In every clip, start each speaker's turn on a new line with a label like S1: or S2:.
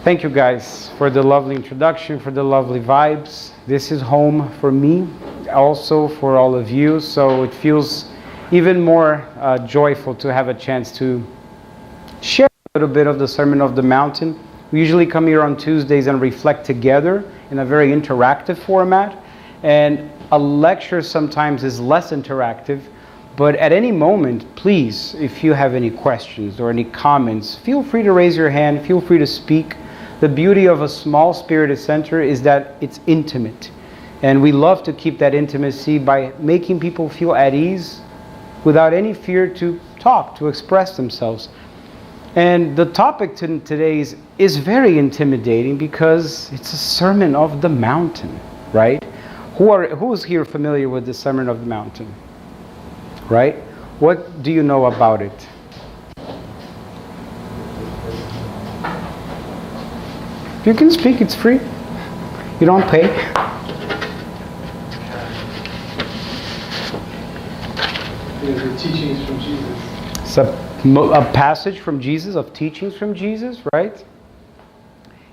S1: Thank you guys for the lovely introduction, for the lovely vibes. This is home for me, also for all of you, so it feels even more joyful to have a chance to share a little bit of the Sermon of the Mountain. We usually come here on Tuesdays and reflect together in a very interactive format, and a lecture sometimes is less interactive, but at any moment, please, if you have any questions or any comments, feel free to raise your hand, feel free to speak. The beauty of a small Spiritist center is that it's intimate. And we love to keep that intimacy by making people feel at ease without any fear to talk, to express themselves. And the topic today is very intimidating because it's a Sermon of the Mountain, right? Who's here familiar with the Sermon of the Mountain? Right? What do you know about it? You can speak, it's free. You don't pay.
S2: The teachings from Jesus.
S1: It's a passage from Jesus, of teachings from Jesus, right?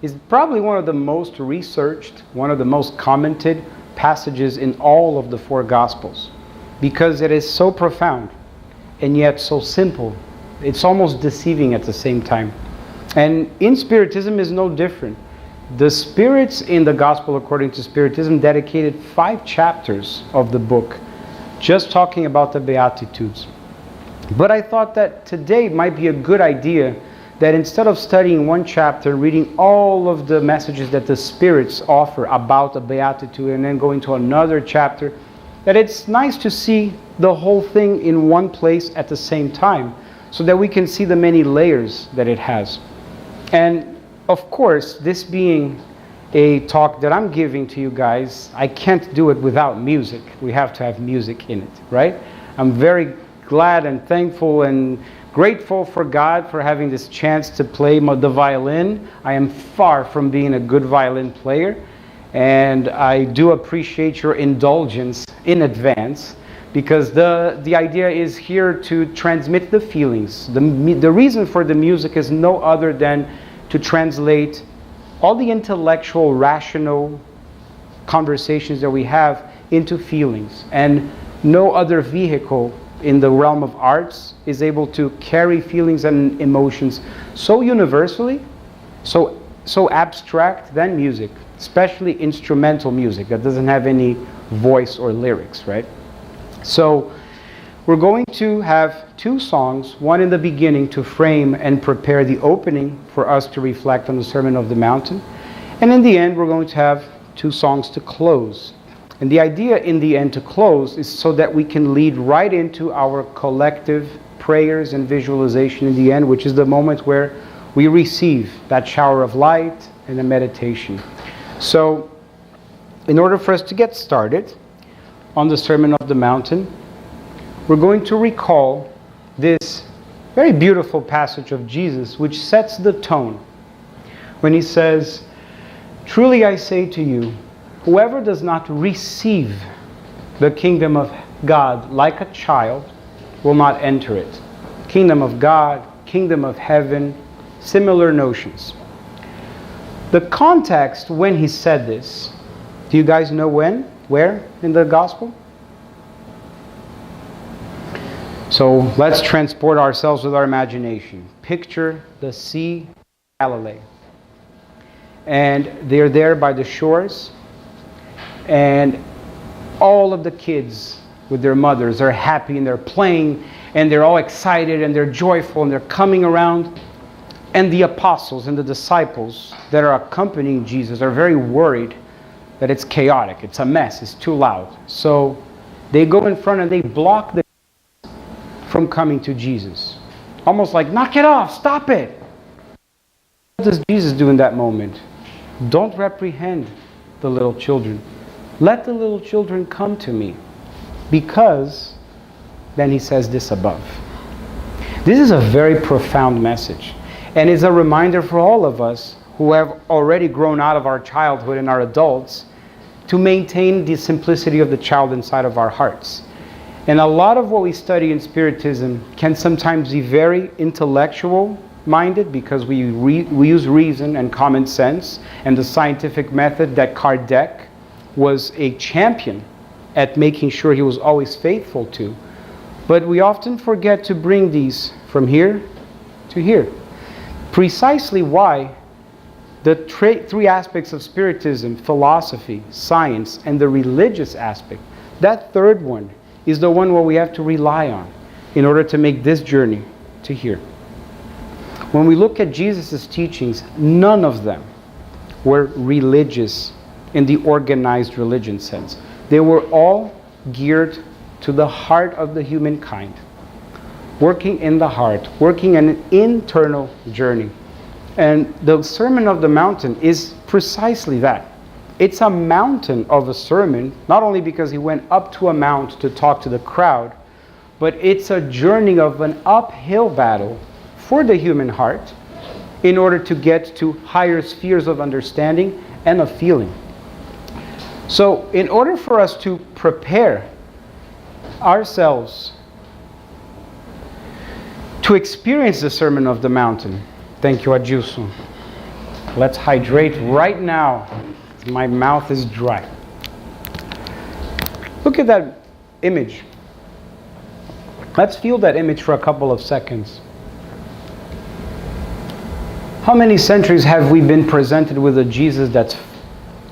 S1: It's probably one of the most researched, one of the most commented passages in all of the four Gospels, because it is so profound and yet so simple. It's almost deceiving at the same time. And in Spiritism is no different. The spirits in the Gospel according to Spiritism dedicated 5 chapters of the book just talking about the Beatitudes. But I thought that today might be a good idea that instead of studying one chapter, reading all of the messages that the spirits offer about the Beatitude and then going to another chapter, that it's nice to see the whole thing in one place at the same time so that we can see the many layers that it has. And of course, this being a talk that I'm giving to you guys, I can't do it without music. We have to have music in it, right? I'm very glad and thankful and grateful for God for having this chance to play the violin. I am far from being a good violin player, and I do appreciate your indulgence in advance, because the idea is here to transmit the feelings. The reason for the music is no other than to translate all the intellectual, rational conversations that we have into feelings. And no other vehicle in the realm of arts is able to carry feelings and emotions so universally, so abstract than music, especially instrumental music that doesn't have any voice or lyrics, right? So we're going to have 2 songs, one in the beginning to frame and prepare the opening for us to reflect on the Sermon of the Mountain. And in the end, we're going to have 2 songs to close. And the idea in the end to close is so that we can lead right into our collective prayers and visualization in the end, which is the moment where we receive that shower of light and a meditation. So in order for us to get started on the Sermon of the Mountain, we're going to recall this very beautiful passage of Jesus, which sets the tone when he says, "Truly I say to you, whoever does not receive the kingdom of God like a child will not enter it." Kingdom of God, kingdom of heaven, similar notions. The context when he said this, do you guys know when? Where in the gospel? So let's transport ourselves with our imagination. Picture the Sea of Galilee. And they're there by the shores, and all of the kids with their mothers are happy and they're playing and they're all excited and they're joyful and they're coming around. And the apostles and the disciples that are accompanying Jesus are very worried that it's chaotic, it's a mess, it's too loud. So they go in front and they block the from coming to Jesus. Almost like, knock it off, stop it. What does Jesus do in that moment? Don't reprehend the little children. Let the little children come to me. Because, then he says this above. This is a very profound message. And it's a reminder for all of us who have already grown out of our childhood and are adults to maintain the simplicity of the child inside of our hearts. And a lot of what we study in Spiritism can sometimes be very intellectual minded because we use reason and common sense and the scientific method that Kardec was a champion at making sure he was always faithful to. But we often forget to bring these from here to here. Precisely why the three aspects of Spiritism, philosophy, science, and the religious aspect, that third one is the one where we have to rely on in order to make this journey to here. When we look at Jesus' teachings, none of them were religious in the organized religion sense. They were all geared to the heart of the humankind, working in the heart, working an internal journey. And the Sermon of the Mountain is precisely that. It's a mountain of a sermon, not only because he went up to a mount to talk to the crowd, but it's a journey of an uphill battle for the human heart in order to get to higher spheres of understanding and of feeling. So in order for us to prepare ourselves to experience the Sermon of the Mountain, thank you, Adjuso. Let's hydrate right now. My mouth is dry. Look at that image. Let's feel that image for a couple of seconds. How many centuries have we been presented with a Jesus that's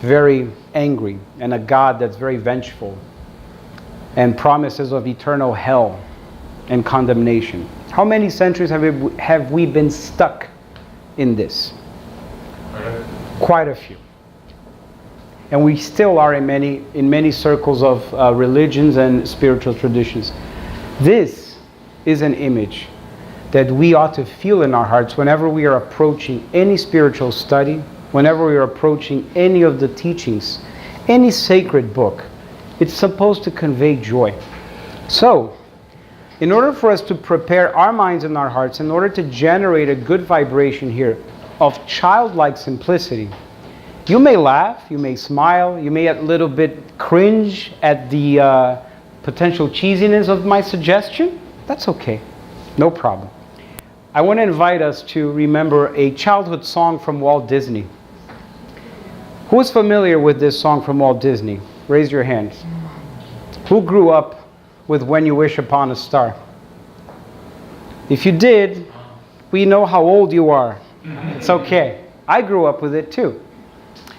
S1: very angry and a God that's very vengeful and promises of eternal hell and condemnation? How many centuries have we been stuck in this? Quite a few. And we still are in many circles of religions and spiritual traditions. This is an image that we ought to feel in our hearts whenever we are approaching any spiritual study, whenever we are approaching any of the teachings, any sacred book. It's supposed to convey joy. So, in order for us to prepare our minds and our hearts, in order to generate a good vibration here of childlike simplicity, you may laugh, you may smile, you may a little bit cringe at the potential cheesiness of my suggestion. That's okay. No problem. I want to invite us to remember a childhood song from Walt Disney. Who is familiar with this song from Walt Disney? Raise your hands. Who grew up with When You Wish Upon a Star? If you did, we know how old you are. It's okay. I grew up with it too.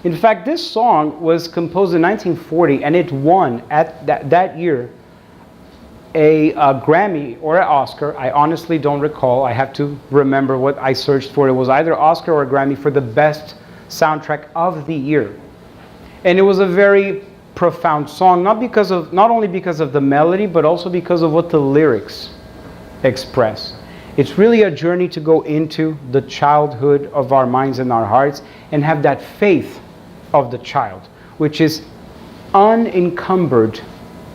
S1: In fact, this song was composed in 1940 and it won at that year a Grammy or an Oscar. I honestly don't recall. I have to remember what I searched for. It was either Oscar or a Grammy for the best soundtrack of the year. And it was a very profound song, not only because of the melody, but also because of what the lyrics express. It's really a journey to go into the childhood of our minds and our hearts and have that faith of the child, which is unencumbered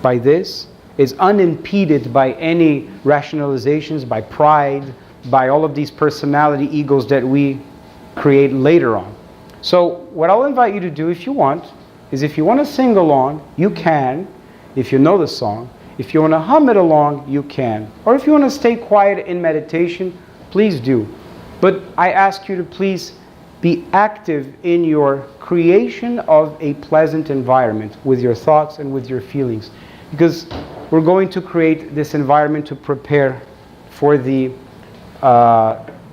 S1: by this, is unimpeded by any rationalizations, by pride, by all of these personality egos that we create later on. So what I'll invite you to do, if you want, is if you want to sing along, you can, if you know the song. If you want to hum it along, you can. Or if you want to stay quiet in meditation, please do. But I ask you to please be active in your creation of a pleasant environment with your thoughts and with your feelings. Because we're going to create this environment to prepare for the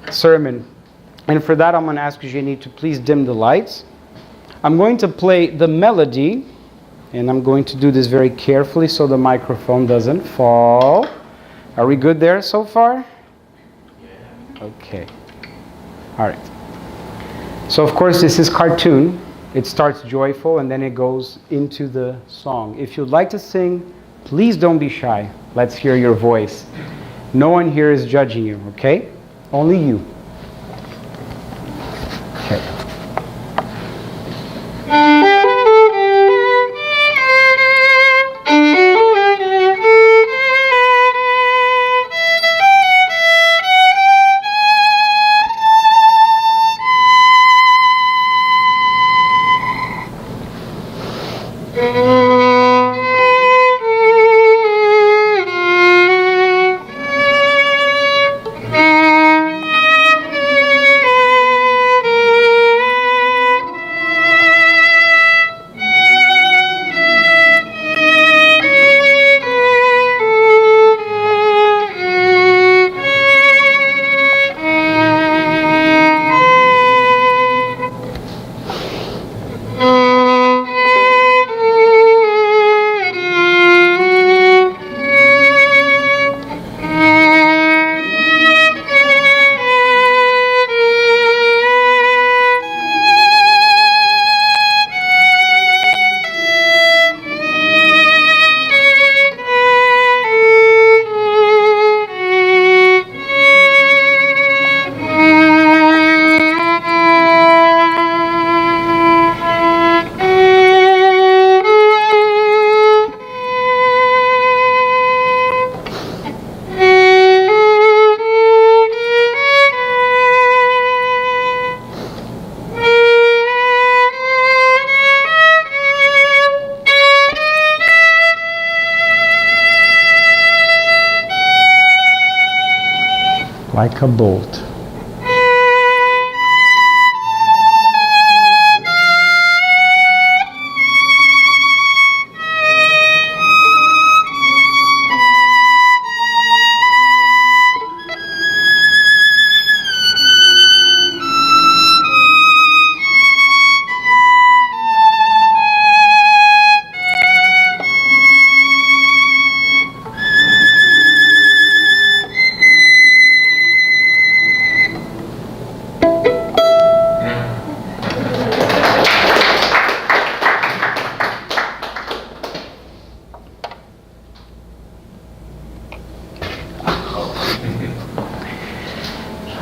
S1: sermon. And for that, I'm going to ask Jenny to please dim the lights. I'm going to play the melody, and I'm going to do this very carefully so the microphone doesn't fall. Are we good there so far? Yeah. Okay. All right. So, of course, this is cartoon. It starts joyful, and then it goes into the song. If you'd like to sing, please don't be shy. Let's hear your voice. No one here is judging you, okay? Only you. Okay. like a bolt.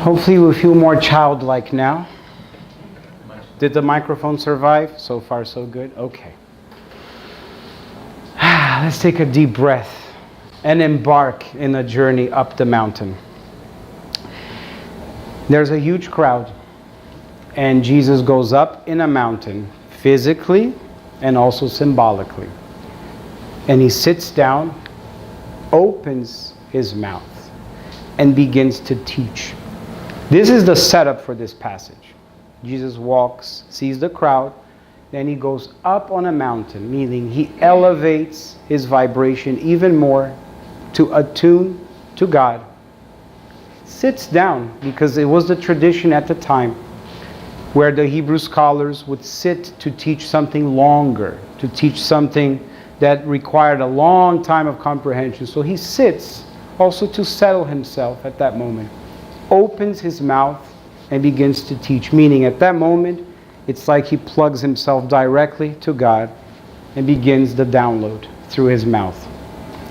S1: Hopefully we feel more childlike now. Did the microphone survive? So far so good? Okay. Let's take a deep breath and embark in a journey up the mountain. There's a huge crowd, and Jesus goes up in a mountain, physically and also symbolically. And he sits down, opens his mouth, and begins to teach. This is the setup for this passage. Jesus walks, sees the crowd, then he goes up on a mountain, meaning he elevates his vibration even more to attune to God. Sits down, because it was the tradition at the time where the Hebrew scholars would sit to teach something longer, to teach something that required a long time of comprehension. So he sits also to settle himself at that moment. Opens his mouth and begins to teach, meaning at that moment it's like he plugs himself directly to God and begins the download through his mouth,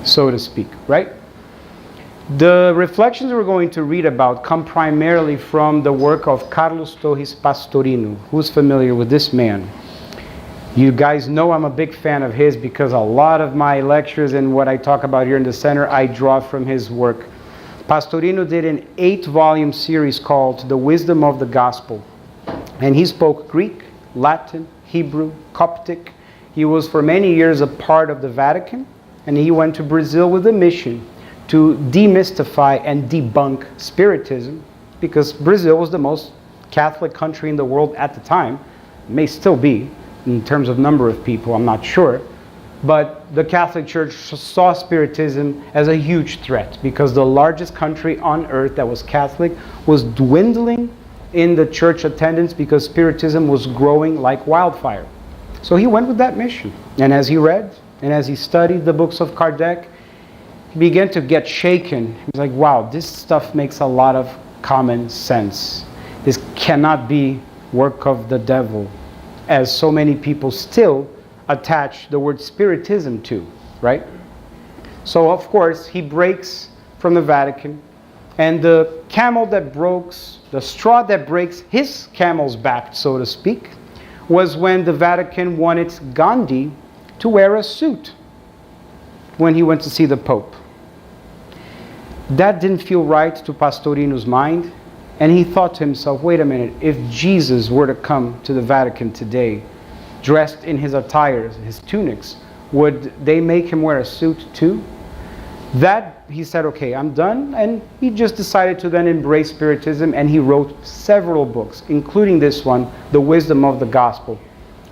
S1: so to speak, right? The reflections we're going to read about come primarily from the work of Carlos Torres Pastorino. Who's familiar with this man? You guys know I'm a big fan of his because a lot of my lectures and what I talk about here in the center, I draw from his work. Pastorino did an 8-volume series called The Wisdom of the Gospel. And he spoke Greek, Latin, Hebrew, Coptic. He was for many years a part of the Vatican, and he went to Brazil with a mission to demystify and debunk Spiritism, because Brazil was the most Catholic country in the world at the time. It may still be, in terms of number of people, I'm not sure. But the Catholic Church saw Spiritism as a huge threat, because the largest country on earth that was Catholic was dwindling in the church attendance because Spiritism was growing like wildfire. So he went with that mission. And as he read and as he studied the books of Kardec, he began to get shaken. He was like, wow, this stuff makes a lot of common sense. This cannot be work of the devil, as so many people still attach the word Spiritism to, right? So of course he breaks from the Vatican, and the camel that breaks, the straw that breaks his camel's back, so to speak, was when the Vatican wanted Gandhi to wear a suit when he went to see the Pope. That didn't feel right to Pastorino's mind, and he thought to himself, wait a minute, if Jesus were to come to the Vatican today, dressed in his attires, his tunics, would they make him wear a suit too? That, he said, okay, I'm done. And he just decided to then embrace Spiritism, and he wrote several books, including this one, The Wisdom of the Gospel,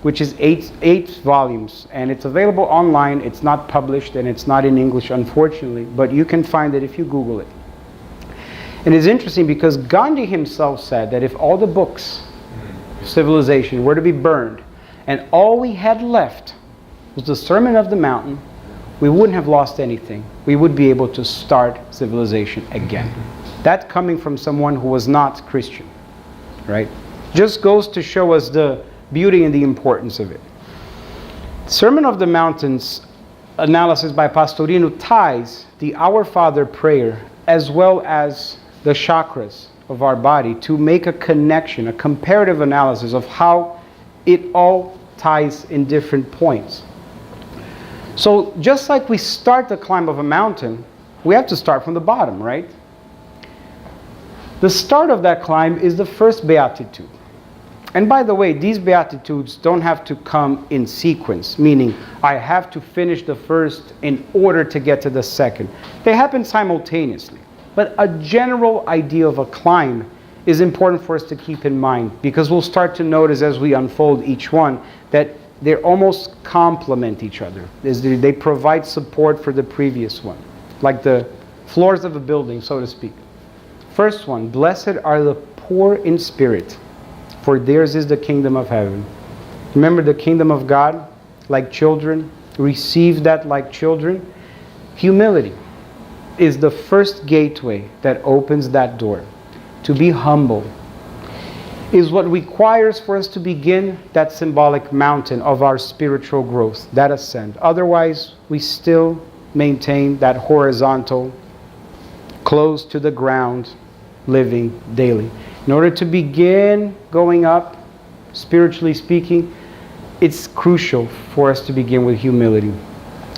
S1: which is eight volumes, and it's available online. It's not published, and it's not in English, unfortunately, but you can find it if you Google it. And it's interesting because Gandhi himself said that if all the books of civilization were to be burned, and all we had left was the Sermon of the Mountain, we wouldn't have lost anything. We would be able to start civilization again. That coming from someone who was not Christian, right? Just goes to show us the beauty and the importance of it. Sermon of the Mountain's analysis by Pastorino ties the Our Father prayer as well as the chakras of our body to make a connection, a comparative analysis of how it all ties in different points. So just like we start the climb of a mountain, we have to start from the bottom, right? The start of that climb is the first beatitude. And by the way, these beatitudes don't have to come in sequence, meaning I have to finish the first in order to get to the second. They happen simultaneously. But a general idea of a climb is important for us to keep in mind, because we'll start to notice as we unfold each one that they almost complement each other. They provide support for the previous one, like the floors of a building, so to speak. First one, blessed are the poor in spirit, for theirs is the kingdom of heaven. Remember the kingdom of God, like children, receive that like children. Humility is the first gateway that opens that door. To be humble is what requires for us to begin that symbolic mountain of our spiritual growth, that ascent. Otherwise, we still maintain that horizontal, close to the ground, living daily. In order to begin going up, spiritually speaking, it's crucial for us to begin with humility.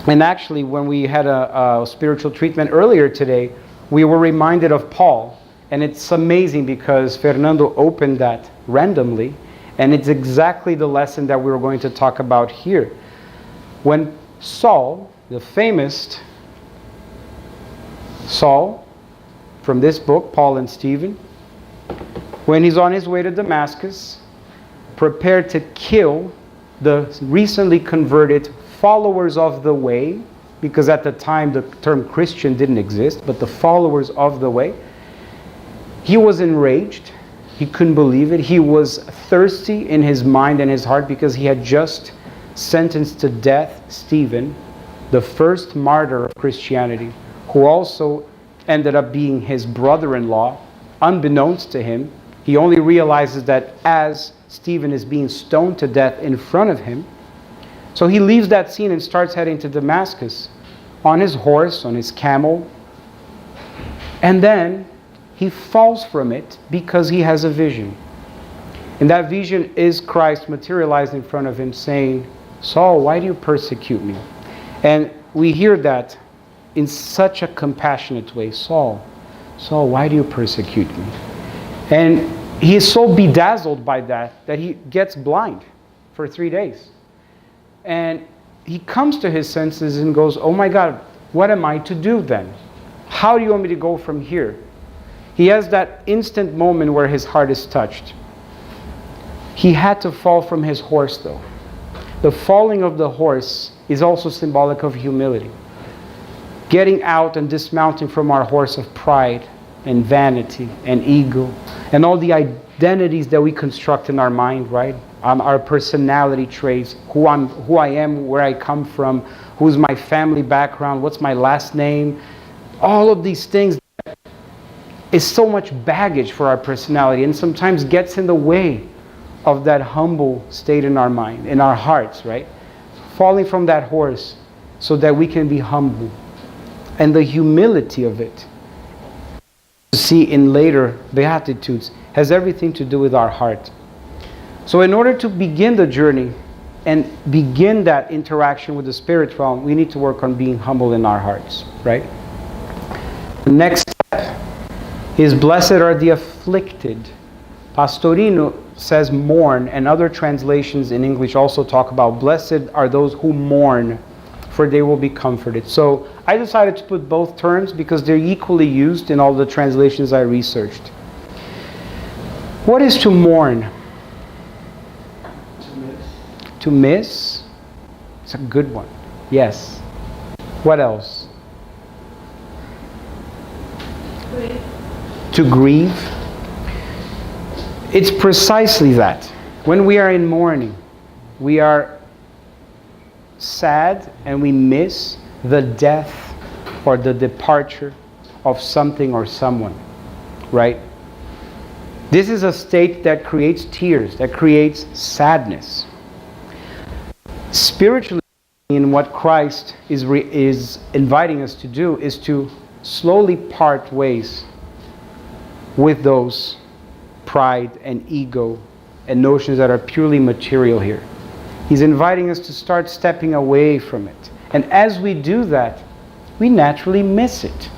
S1: And actually, when we had a spiritual treatment earlier today, we were reminded of Paul. And it's amazing because Fernando opened that randomly, and it's exactly the lesson that we were going to talk about here. When Saul, the famous Saul from this book, Paul and Stephen, when he's on his way to Damascus, prepared to kill the recently converted followers of the way, because at the time the term Christian didn't exist, but the followers of the way, he was enraged. He couldn't believe it. He was thirsty in his mind and his heart because he had just sentenced to death Stephen, the first martyr of Christianity, who also ended up being his brother-in-law. Unbeknownst to him, he only realizes that as Stephen is being stoned to death in front of him. So he leaves that scene and starts heading to Damascus on his horse, on his camel. And then he falls from it because he has a vision. And that vision is Christ materialized in front of him saying, Saul, why do you persecute me? And we hear that in such a compassionate way. Saul, why do you persecute me? And he is so bedazzled by that he gets blind for 3 days. And he comes to his senses and goes, oh my God, what am I to do then? How do you want me to go from here? He has that instant moment where his heart is touched. He had to fall from his horse though. The falling of the horse is also symbolic of humility. Getting out and dismounting from our horse of pride and vanity and ego and all the identities that we construct in our mind, right? Our personality traits, who I am, where I come from, who's my family background, what's my last name. All of these things is so much baggage for our personality and sometimes gets in the way of that humble state in our mind, in our hearts, right? Falling from that horse so that we can be humble. And the humility of it, you see in later Beatitudes, has everything to do with our heart. So in order to begin the journey and begin that interaction with the spirit realm, we need to work on being humble in our hearts, right? The next step is blessed are the afflicted. Pastorino says mourn, and other translations in English also talk about blessed are those who mourn, for they will be comforted. So I decided to put both terms because they're equally used in all the translations I researched. What is to mourn?
S2: To miss.
S1: To miss? It's a good one. Yes. What else?
S3: Grief.
S1: To grieve. It's precisely that. When we are in mourning, we are sad and we miss the death or the departure of something or someone, right? This is a state that creates tears, that creates sadness. Spiritually, in what Christ is inviting us to do is to slowly part ways with those pride and ego and notions that are purely material here. He's inviting us to start stepping away from it. And as we do that, we naturally miss it.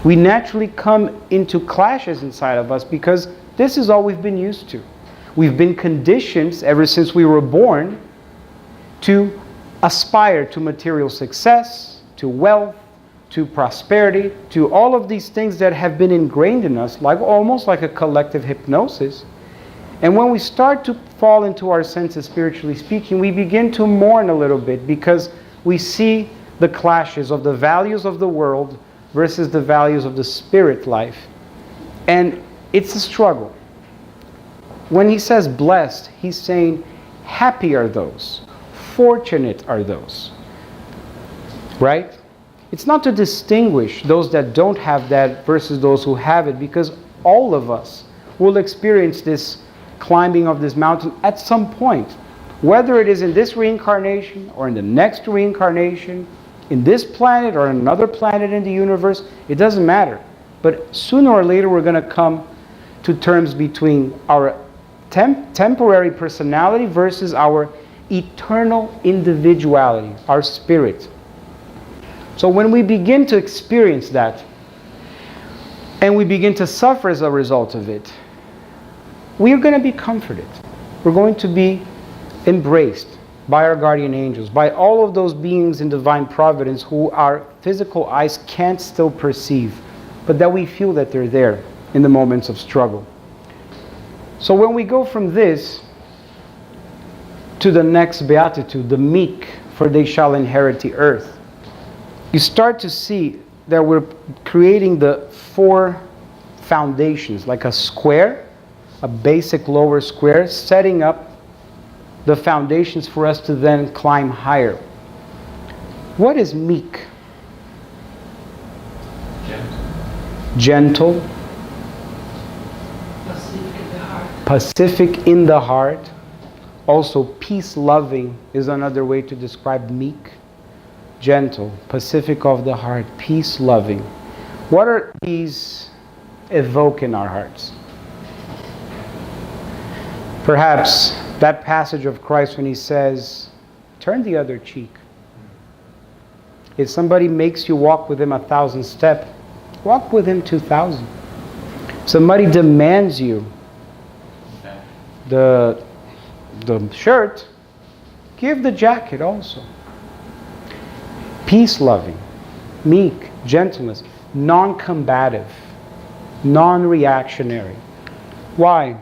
S1: We naturally come into clashes inside of us because this is all we've been used to. We've been conditioned ever since we were born to aspire to material success, to wealth, to prosperity, to all of these things that have been ingrained in us, like almost like a collective hypnosis. And when we start to fall into our senses, spiritually speaking, we begin to mourn a little bit because we see the clashes of the values of the world versus the values of the spirit life. And it's a struggle. When he says blessed, he's saying happy are those, fortunate are those, right? It's not to distinguish those that don't have that versus those who have it, because all of us will experience this climbing of this mountain at some point, whether it is in this reincarnation or in the next reincarnation, in this planet or another planet in the universe. It doesn't matter. But sooner or later we're going to come to terms between our temporary personality versus our eternal individuality, our spirit. So when we begin to experience that, and we begin to suffer as a result of it, we are going to be comforted. We're going to be embraced by our guardian angels, by all of those beings in divine providence who our physical eyes can't still perceive, but that we feel that they're there in the moments of struggle. So when we go from this to the next beatitude, the meek, for they shall inherit the earth, you start to see that we're creating the 4 foundations, like a square, a basic lower square, setting up the foundations for us to then climb higher. What is meek? Gentle. Pacific in the heart. Also, peace-loving is another way to describe meek. Gentle, pacific of the heart, peace-loving. What are these evoke in our hearts? Perhaps that passage of Christ when he says, turn the other cheek. If somebody makes you walk with him 1,000 steps, walk with him 2,000. Somebody demands you the shirt, give the jacket also. Peace-loving, meek, gentleness, non-combative, non-reactionary. Why?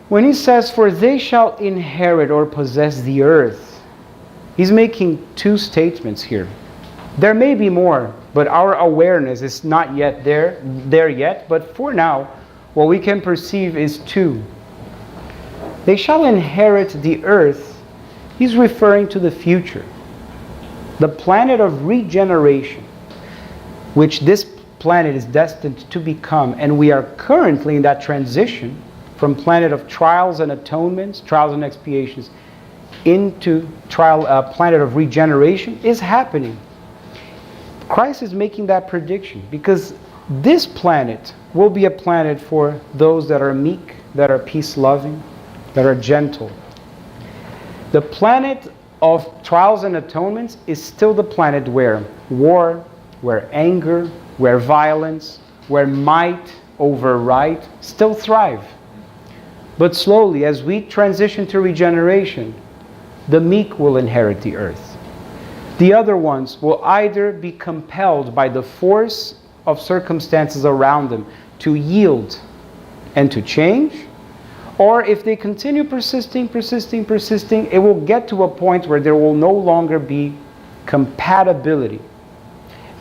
S1: When he says, for they shall inherit or possess the earth, he's making 2 statements here. There may be more, but our awareness is not yet there yet. But for now, what we can perceive is 2. They shall inherit the earth. He's referring to the future. The planet of regeneration, which this planet is destined to become, and we are currently in that transition from planet of trials and atonements, trials and expiations, into planet of regeneration, is happening. Christ is making that prediction because this planet will be a planet for those that are meek, that are peace-loving, that are gentle. The planet of trials and atonements is still the planet where war, where anger, where violence, where might over right still thrive. But slowly, as we transition to regeneration, the meek will inherit the earth. The other ones will either be compelled by the force of circumstances around them to yield and to change, or if they continue persisting, it will get to a point where there will no longer be compatibility.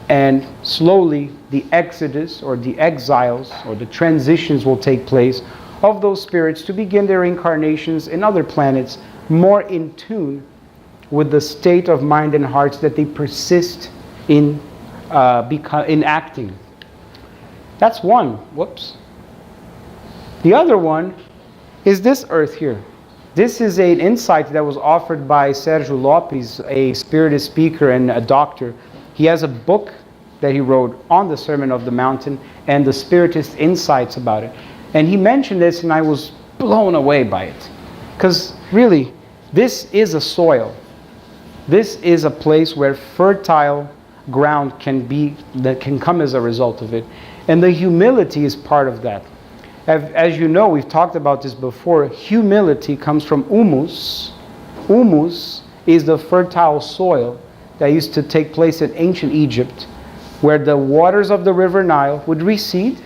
S1: And slowly the exodus or the exiles or the transitions will take place of those spirits to begin their incarnations in other planets more in tune with the state of mind and hearts that they persist in acting. That's one. Whoops. The other one is this earth here. This is an insight that was offered by Sergio Lopes, a spiritist speaker and a doctor. He has a book that he wrote on the Sermon of the Mountain and the spiritist insights about it. And he mentioned this and I was blown away by it. Because really, this is a soil. This is a place where fertile ground that can come as a result of it. And the humility is part of that. As you know, we've talked about this before, humility comes from humus. Humus is the fertile soil that used to take place in ancient Egypt, where the waters of the river Nile would recede,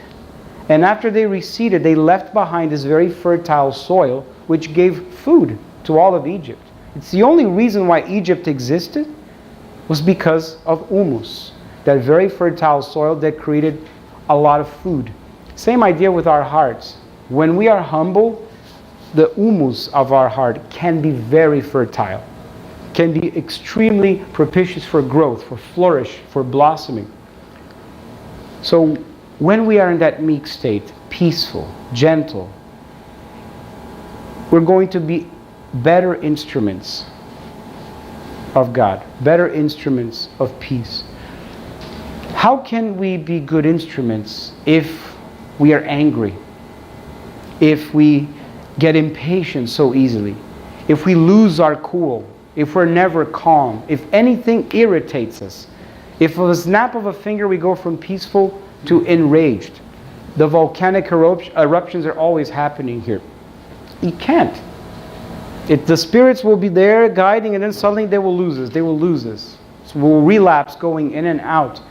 S1: and after they receded, they left behind this very fertile soil, which gave food to all of Egypt. It's the only reason why Egypt existed was because of humus, that very fertile soil that created a lot of food. Same idea with our hearts. When we are humble, the humus of our heart can be very fertile, can be extremely propitious for growth, for flourish, for blossoming. So when we are in that meek state, peaceful, gentle, we're going to be better instruments of God, better instruments of peace. How can we be good instruments if we are angry, if we get impatient so easily, if we lose our cool, if we're never calm, if anything irritates us, if with a snap of a finger we go from peaceful to enraged? The volcanic eruptions are always happening here. You can't. The spirits will be there guiding, and then suddenly they will lose us. They will lose us. So we'll relapse going in and out.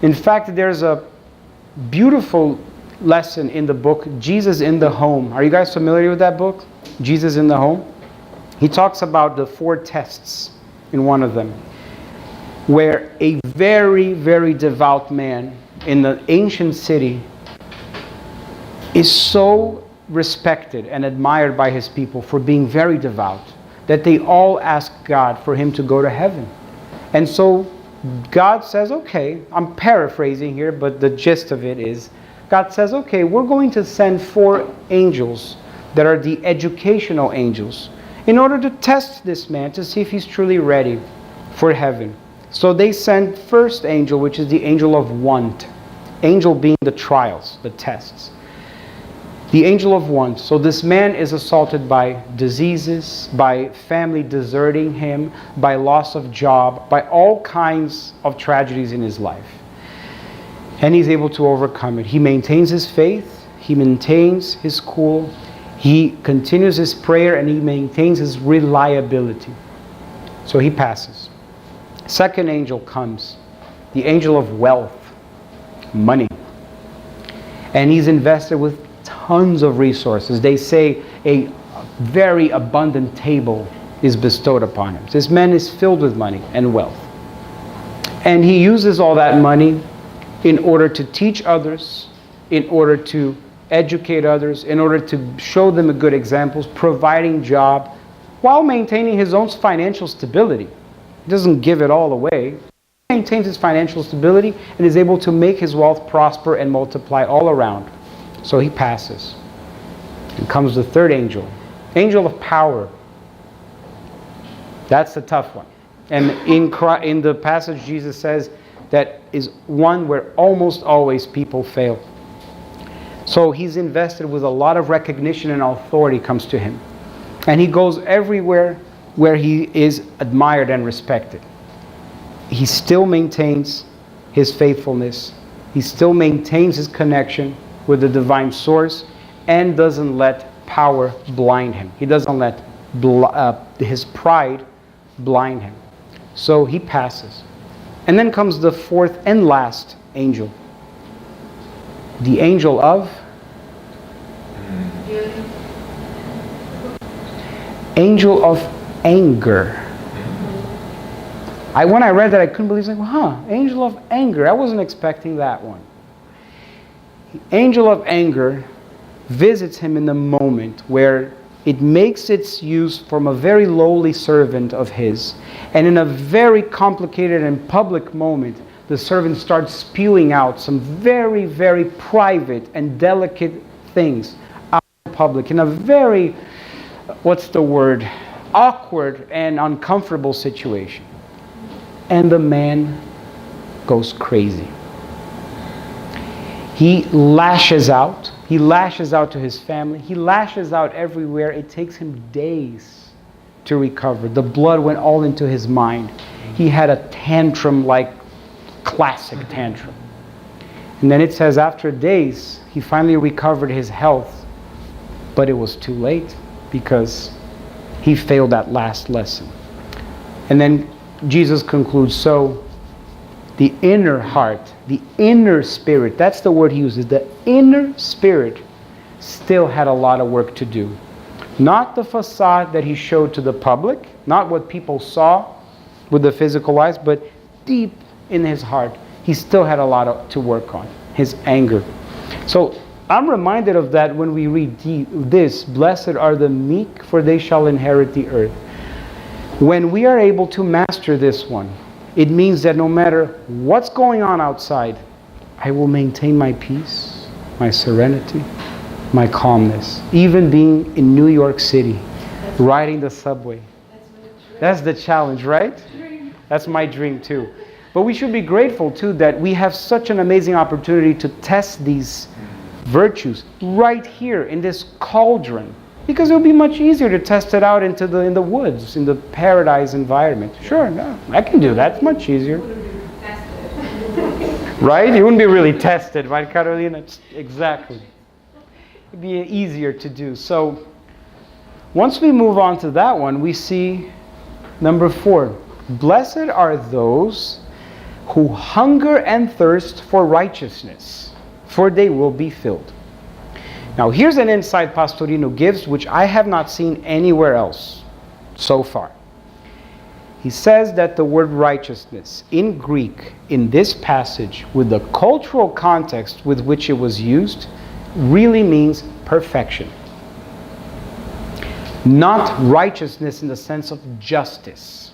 S1: In fact, there's a beautiful lesson in the book, Jesus in the Home. Are you guys familiar with that book? Jesus in the Home? He talks about the 4 tests in one of them, where a very, very devout man in the ancient city is so respected and admired by his people for being very devout that they all ask God for him to go to heaven. And so God says, okay, I'm paraphrasing here, but the gist of it is, God says, okay, we're going to send 4 angels that are the educational angels in order to test this man to see if he's truly ready for heaven. So they send first angel, which is the angel of want. Angel being the trials, the tests. The angel of want. So this man is assaulted by diseases, by family deserting him, by loss of job, by all kinds of tragedies in his life. And he's able to overcome it. He maintains his faith, he maintains his cool, he continues his prayer, and he maintains his reliability. So he passes. Second angel comes, the angel of wealth, money. And he's invested with tons of resources. They say a very abundant table is bestowed upon him. This man is filled with money and wealth. And he uses all that money in order to teach others, in order to educate others, in order to show them a good examples, providing job, while maintaining his own financial stability. He doesn't give it all away. He maintains his financial stability and is able to make his wealth prosper and multiply all around. So he passes. And comes the third angel, angel of power. That's the tough one. And in the passage, Jesus says that is one where almost always people fail. So he's invested with a lot of recognition and authority comes to him. And he goes everywhere where he is admired and respected. He still maintains his faithfulness. He still maintains his connection with the divine source and doesn't let power blind him. He doesn't let his pride blind him. So he passes. And then comes the fourth and last angel. The angel of anger. When I read that, I couldn't believe it. Angel of anger. I wasn't expecting that one. The angel of anger visits him in the moment where it makes its use from a very lowly servant of his. And in a very complicated and public moment, the servant starts spewing out some very, very private and delicate things out in public in a very, awkward and uncomfortable situation. And the man goes crazy. He lashes out. He lashes out to his family. He lashes out everywhere. It takes him days to recover. The blood went all into his mind. He had a tantrum, like classic tantrum. And then it says after days, he finally recovered his health. But it was too late because he failed that last lesson. And then Jesus concludes, so the inner heart, the inner spirit, that's the word he uses, the inner spirit still had a lot of work to do. Not the facade that he showed to the public, not what people saw with the physical eyes, but deep in his heart, he still had a lot to work on, his anger. So I'm reminded of that when we read this, blessed are the meek, for they shall inherit the earth. When we are able to master this one, it means that no matter what's going on outside, I will maintain my peace, my serenity, my calmness. Even being in New York City, riding the subway. That's the challenge, right? That's my dream too. But we should be grateful too that we have such an amazing opportunity to test these virtues right here in this cauldron. Because it would be much easier to test it out in the woods, in the paradise environment. Sure, no, I can do that. It's much easier. Right? You wouldn't be really tested, right, Carolina? Exactly. It'd be easier to do. So, once we move on to that one, we see number 4. Blessed are those who hunger and thirst for righteousness, for they will be filled. Now, here's an insight Pastorino gives, which I have not seen anywhere else so far. He says that the word righteousness in Greek, in this passage, with the cultural context with which it was used, really means perfection. Not righteousness in the sense of justice.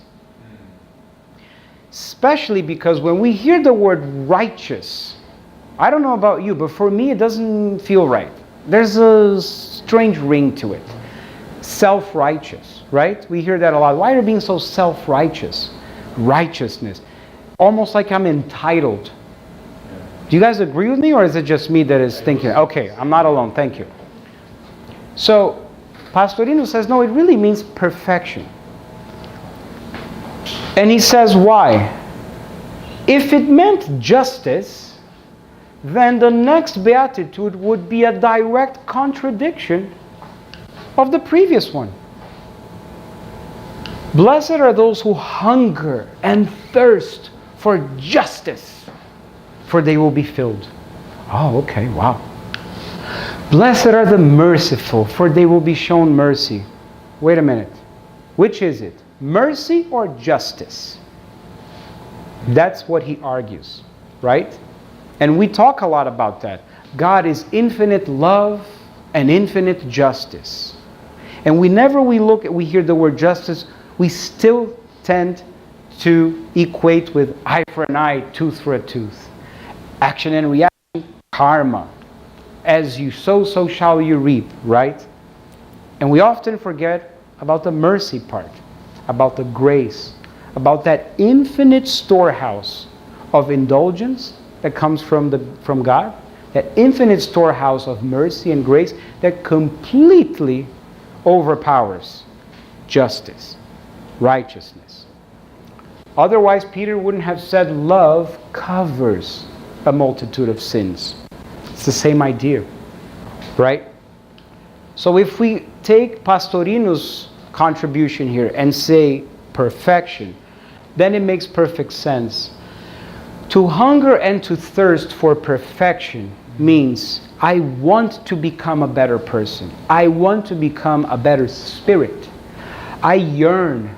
S1: Especially because when we hear the word righteous, I don't know about you, but for me it doesn't feel right. There's a strange ring to it. Self-righteous, right? We hear that a lot. Why are you being so self-righteous? Righteousness. Almost like I'm entitled. Do you guys agree with me, or is it just me that is thinking, okay, I'm not alone, thank you. So, Pastorino says, no, it really means perfection. And he says, why? If it meant justice, then the next beatitude would be a direct contradiction of the previous one. Blessed are those who hunger and thirst for justice, for they will be filled. Oh, okay, wow. Blessed are the merciful, for they will be shown mercy. Wait a minute. Which is it? Mercy or justice? That's what he argues, right? And we talk a lot about that. God is infinite love and infinite justice. And whenever we hear the word justice, we still tend to equate with eye for an eye, tooth for a tooth. Action and reaction, karma. As you sow, so shall you reap, right? And we often forget about the mercy part, about the grace, about that infinite storehouse of indulgence that comes from God, that infinite storehouse of mercy and grace that completely overpowers justice, righteousness. Otherwise, Peter wouldn't have said love covers a multitude of sins. It's the same idea, right? So if we take Pastorino's contribution here and say perfection, then it makes perfect sense. To hunger and to thirst for perfection means I want to become a better person. I want to become a better spirit. I yearn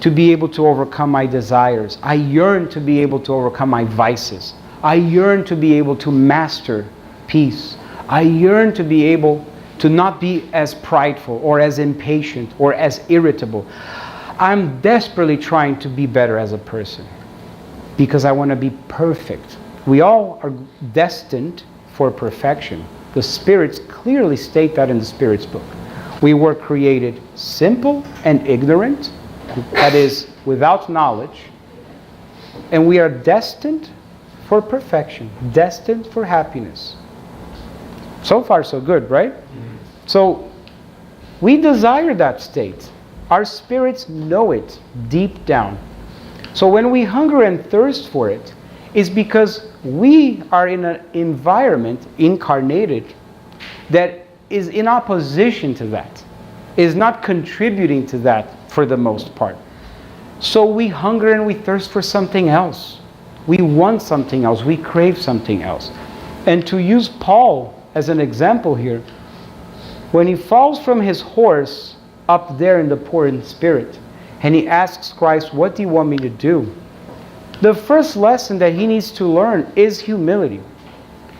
S1: to be able to overcome my desires. I yearn to be able to overcome my vices. I yearn to be able to master peace. I yearn to be able to not be as prideful or as impatient or as irritable. I'm desperately trying to be better as a person because I want to be perfect. We all are destined for perfection. The spirits clearly state that in the Spirit's book. We were created simple and ignorant, that is, without knowledge, and we are destined for perfection, destined for happiness. So far, so good, right? So, we desire that state. Our spirits know it deep down. So when we hunger and thirst for it, it's because we are in an environment, incarnated, that is in opposition to that, is not contributing to that for the most part. So we hunger and we thirst for something else. We want something else. We crave something else. And to use Paul as an example here, when he falls from his horse up there in the poor in spirit, and he asks Christ, what do you want me to do? The first lesson that he needs to learn is humility.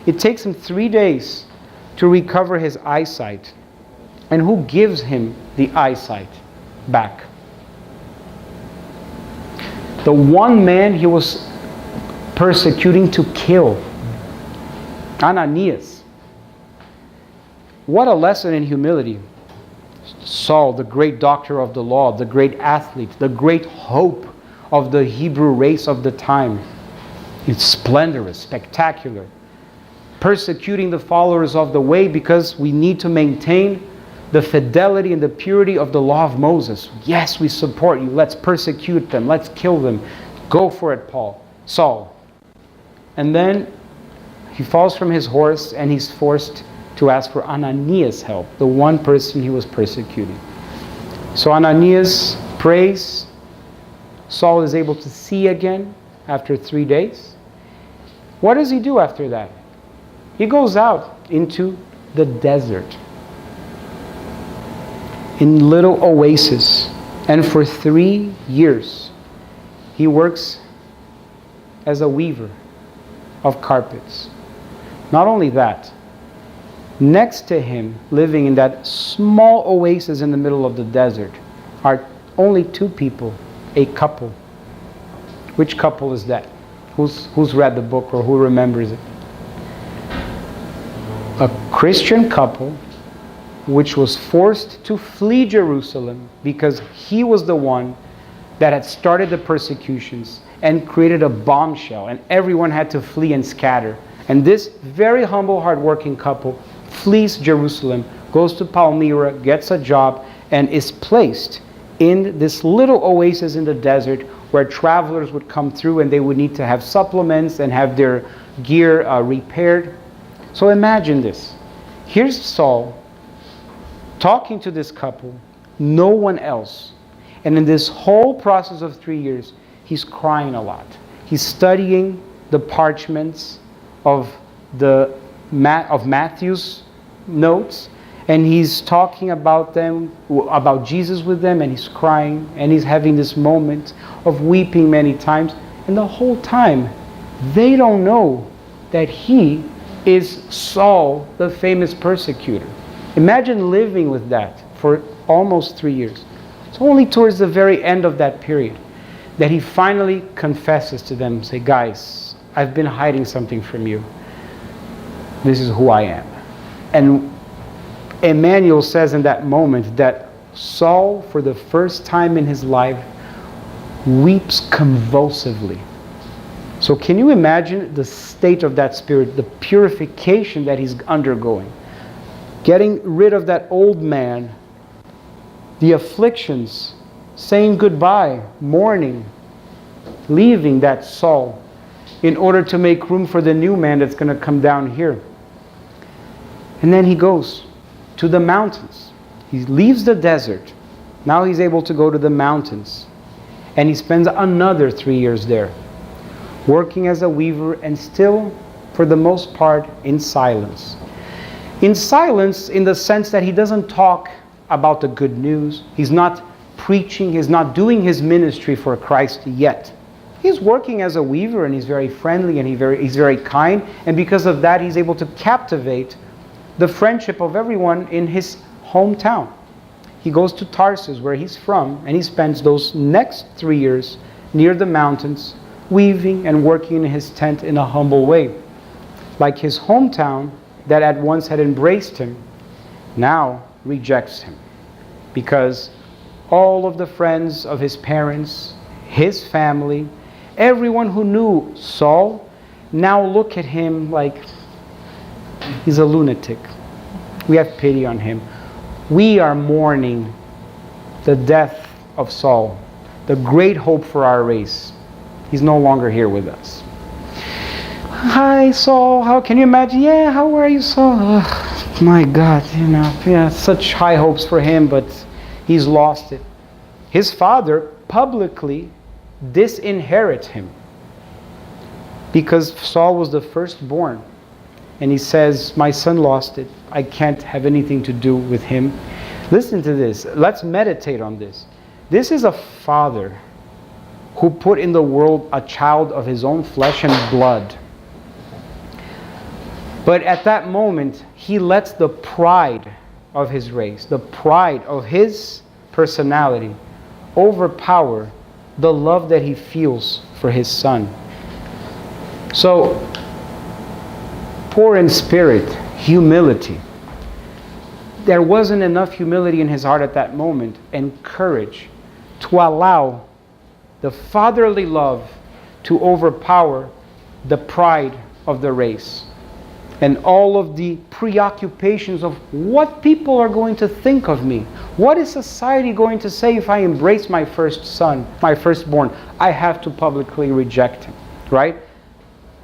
S1: It takes him 3 days to recover his eyesight. And who gives him the eyesight back? The one man he was persecuting to kill, Ananias. What a lesson in humility. Saul, the great doctor of the law, the great athlete, the great hope of the Hebrew race of the time. It's splendorous, spectacular. Persecuting the followers of the way because we need to maintain the fidelity and the purity of the law of Moses. Yes, we support you. Let's persecute them. Let's kill them. Go for it, Saul. And then he falls from his horse and he's forced to ask for Ananias' help, the one person he was persecuting. So Ananias prays. Saul is able to see again after 3 days. What does he do after that? He goes out into the desert, in little oases, and for 3 years he works as a weaver of carpets. Not only that, next to him, living in that small oasis in the middle of the desert, are only 2 people, a couple. Which couple is that? Who's read the book or who remembers it? A Christian couple which was forced to flee Jerusalem because he was the one that had started the persecutions and created a bombshell, and everyone had to flee and scatter. And this very humble, hardworking couple flees Jerusalem, goes to Palmyra, gets a job, and is placed in this little oasis in the desert where travelers would come through and they would need to have supplements and have their gear repaired. So imagine this. Here's Saul talking to this couple, no one else. And in this whole process of 3 years, he's crying a lot. He's studying the parchments of Matthew's notes, and he's talking about them, about Jesus with them, and he's crying, and he's having this moment of weeping many times. And the whole time, they don't know that he is Saul, the famous persecutor. Imagine living with that for almost 3 years. It's only towards the very end of that period that he finally confesses to them, say, guys, I've been hiding something from you. This is who I am. And Emmanuel says in that moment that Saul, for the first time in his life, weeps convulsively. So can you imagine the state of that spirit, the purification that he's undergoing? Getting rid of that old man, the afflictions, saying goodbye, mourning, leaving that Saul in order to make room for the new man that's going to come down here. And then he goes to the mountains. He leaves the desert. Now he's able to go to the mountains. And he spends another 3 years there, working as a weaver, and still, for the most part, in silence. In silence in the sense that he doesn't talk about the good news. He's not preaching. He's not doing his ministry for Christ yet. He's working as a weaver, and he's very friendly, and he's very kind. And because of that, he's able to captivate the friendship of everyone in his hometown. He goes to Tarsus, where he's from, and he spends those next 3 years near the mountains, weaving and working in his tent in a humble way. Like his hometown, that at once had embraced him, now rejects him. Because all of the friends of his parents, his family, everyone who knew Saul, now look at him like he's a lunatic. We have pity on him. We are mourning the death of Saul, the great hope for our race. He's no longer here with us. Hi, Saul. How can you imagine? Yeah, how are you, Saul? Oh, my God, such high hopes for him, but he's lost it. His father, publicly disinherit him. Because Saul was the firstborn. And he says, my son lost it. I can't have anything to do with him. Listen to this. Let's meditate on this. This is a father who put in the world a child of his own flesh and blood. But at that moment, he lets the pride of his race, the pride of his personality, overpower the love that he feels for his son. So, poor in spirit, humility. There wasn't enough humility in his heart at that moment and courage to allow the fatherly love to overpower the pride of the race and all of the preoccupations of what people are going to think of me. What is society going to say if I embrace my first son, my firstborn? I have to publicly reject him, right?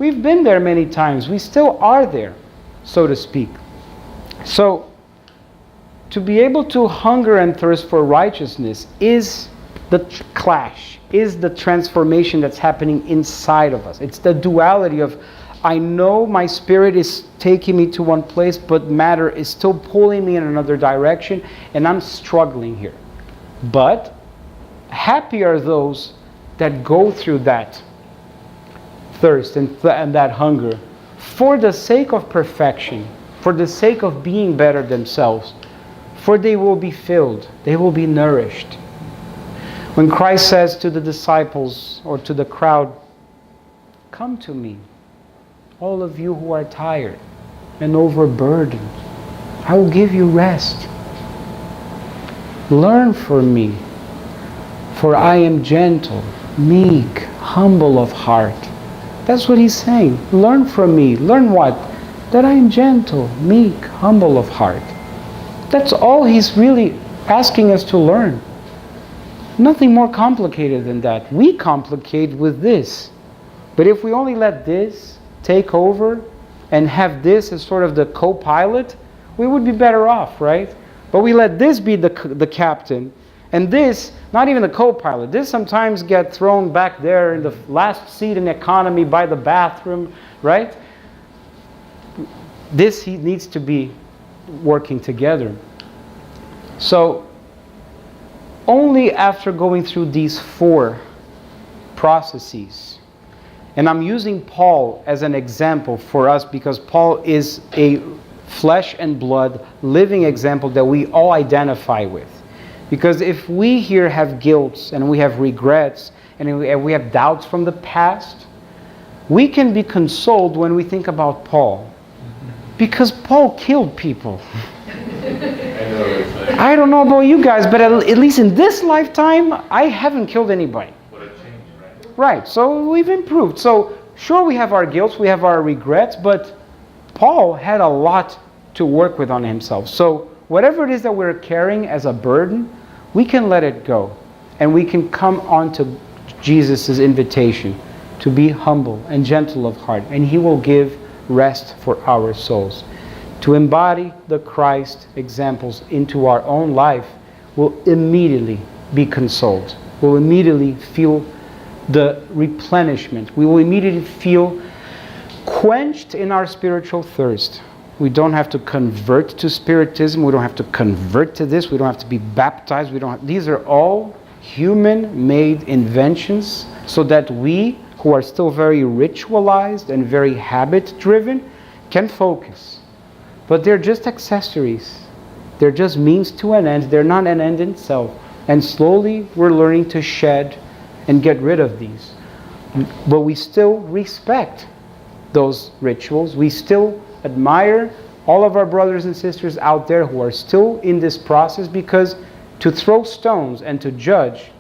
S1: We've been there many times. We still are there, so to speak. So, to be able to hunger and thirst for righteousness is the clash, is the transformation that's happening inside of us. It's the duality of, I know my spirit is taking me to one place, but matter is still pulling me in another direction, and I'm struggling here. But happy are those that go through that thirst and that hunger for the sake of perfection, for the sake of being better themselves, for they will be filled, they will be nourished. When Christ says to the disciples or to the crowd, come to me, all of you who are tired and overburdened, I will give you rest. Learn from me, for I am gentle, meek, humble of heart. That's what he's saying. Learn from me. Learn what? That I am gentle, meek, humble of heart. That's all he's really asking us to learn. Nothing more complicated than that. We complicate with this. But if we only let this take over and have this as sort of the co-pilot, we would be better off, right? But we let this be the captain, and this, not even the co-pilot. This sometimes get thrown back there in the last seat in economy by the bathroom, right? This he needs to be working together. So, only after going through these 4 processes, and I'm using Paul as an example for us because Paul is a flesh and blood living example that we all identify with. Because if we here have guilt and we have regrets and we have doubts from the past, we can be consoled when we think about Paul. Because Paul killed people. I don't know about you guys, but at least in this lifetime, I haven't killed anybody.
S3: What a change, right?
S1: Right, so we've improved. So sure, we have our guilt, we have our regrets, but Paul had a lot to work with on himself. So whatever it is that we're carrying as a burden, we can let it go. And we can come on to Jesus' invitation to be humble and gentle of heart. And he will give rest for our souls. To embody the Christ examples into our own life will immediately be consoled. We'll immediately feel the replenishment. We will immediately feel quenched in our spiritual thirst. We don't have to convert to Spiritism. We don't have to convert to this. We don't have to be baptized. These are all human-made inventions so that we, who are still very ritualized and very habit-driven, can focus. But they're just accessories. They're just means to an end. They're not an end in itself. And slowly we're learning to shed and get rid of these. But we still respect those rituals. We still admire all of our brothers and sisters out there who are still in this process, because to throw stones and to judge,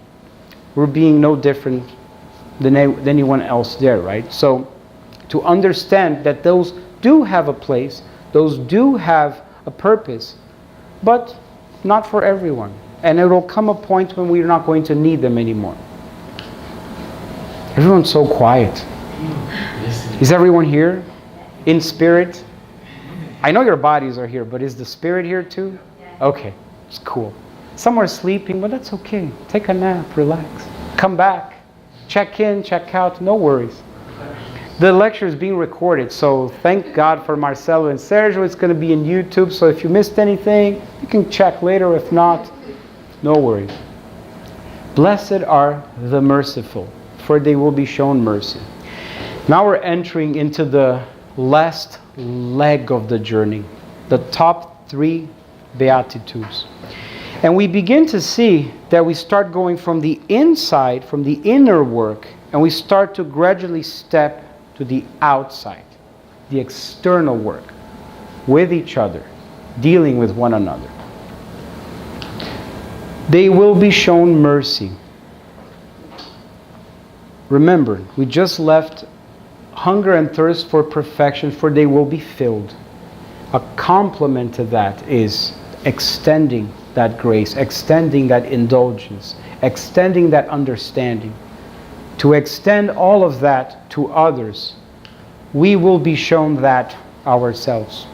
S1: we're being no different than anyone else there, right? So to understand that those do have a place, those do have a purpose, but not for everyone. And it will come a point when we're not going to need them anymore. Everyone's so quiet. Is everyone here? In spirit? I know your bodies are here, but is the spirit here too? Okay, it's cool. Some are sleeping, but that's okay. Take a nap, relax. Come back. Check in, check out, no worries. The lecture is being recorded, so thank God for Marcelo and Sergio. It's going to be in YouTube, so if you missed anything, you can check later. If not, no worries. Blessed are the merciful, for they will be shown mercy. Now we're entering into the last leg of the journey, the top 3 Beatitudes. And we begin to see that we start going from the inside, from the inner work, and we start to gradually step to the outside, the external work, with each other, dealing with one another. They will be shown mercy. Remember, we just left hunger and thirst for perfection, for they will be filled. A complement to that is extending that grace, extending that indulgence, extending that understanding. To extend all of that to others, we will be shown that ourselves.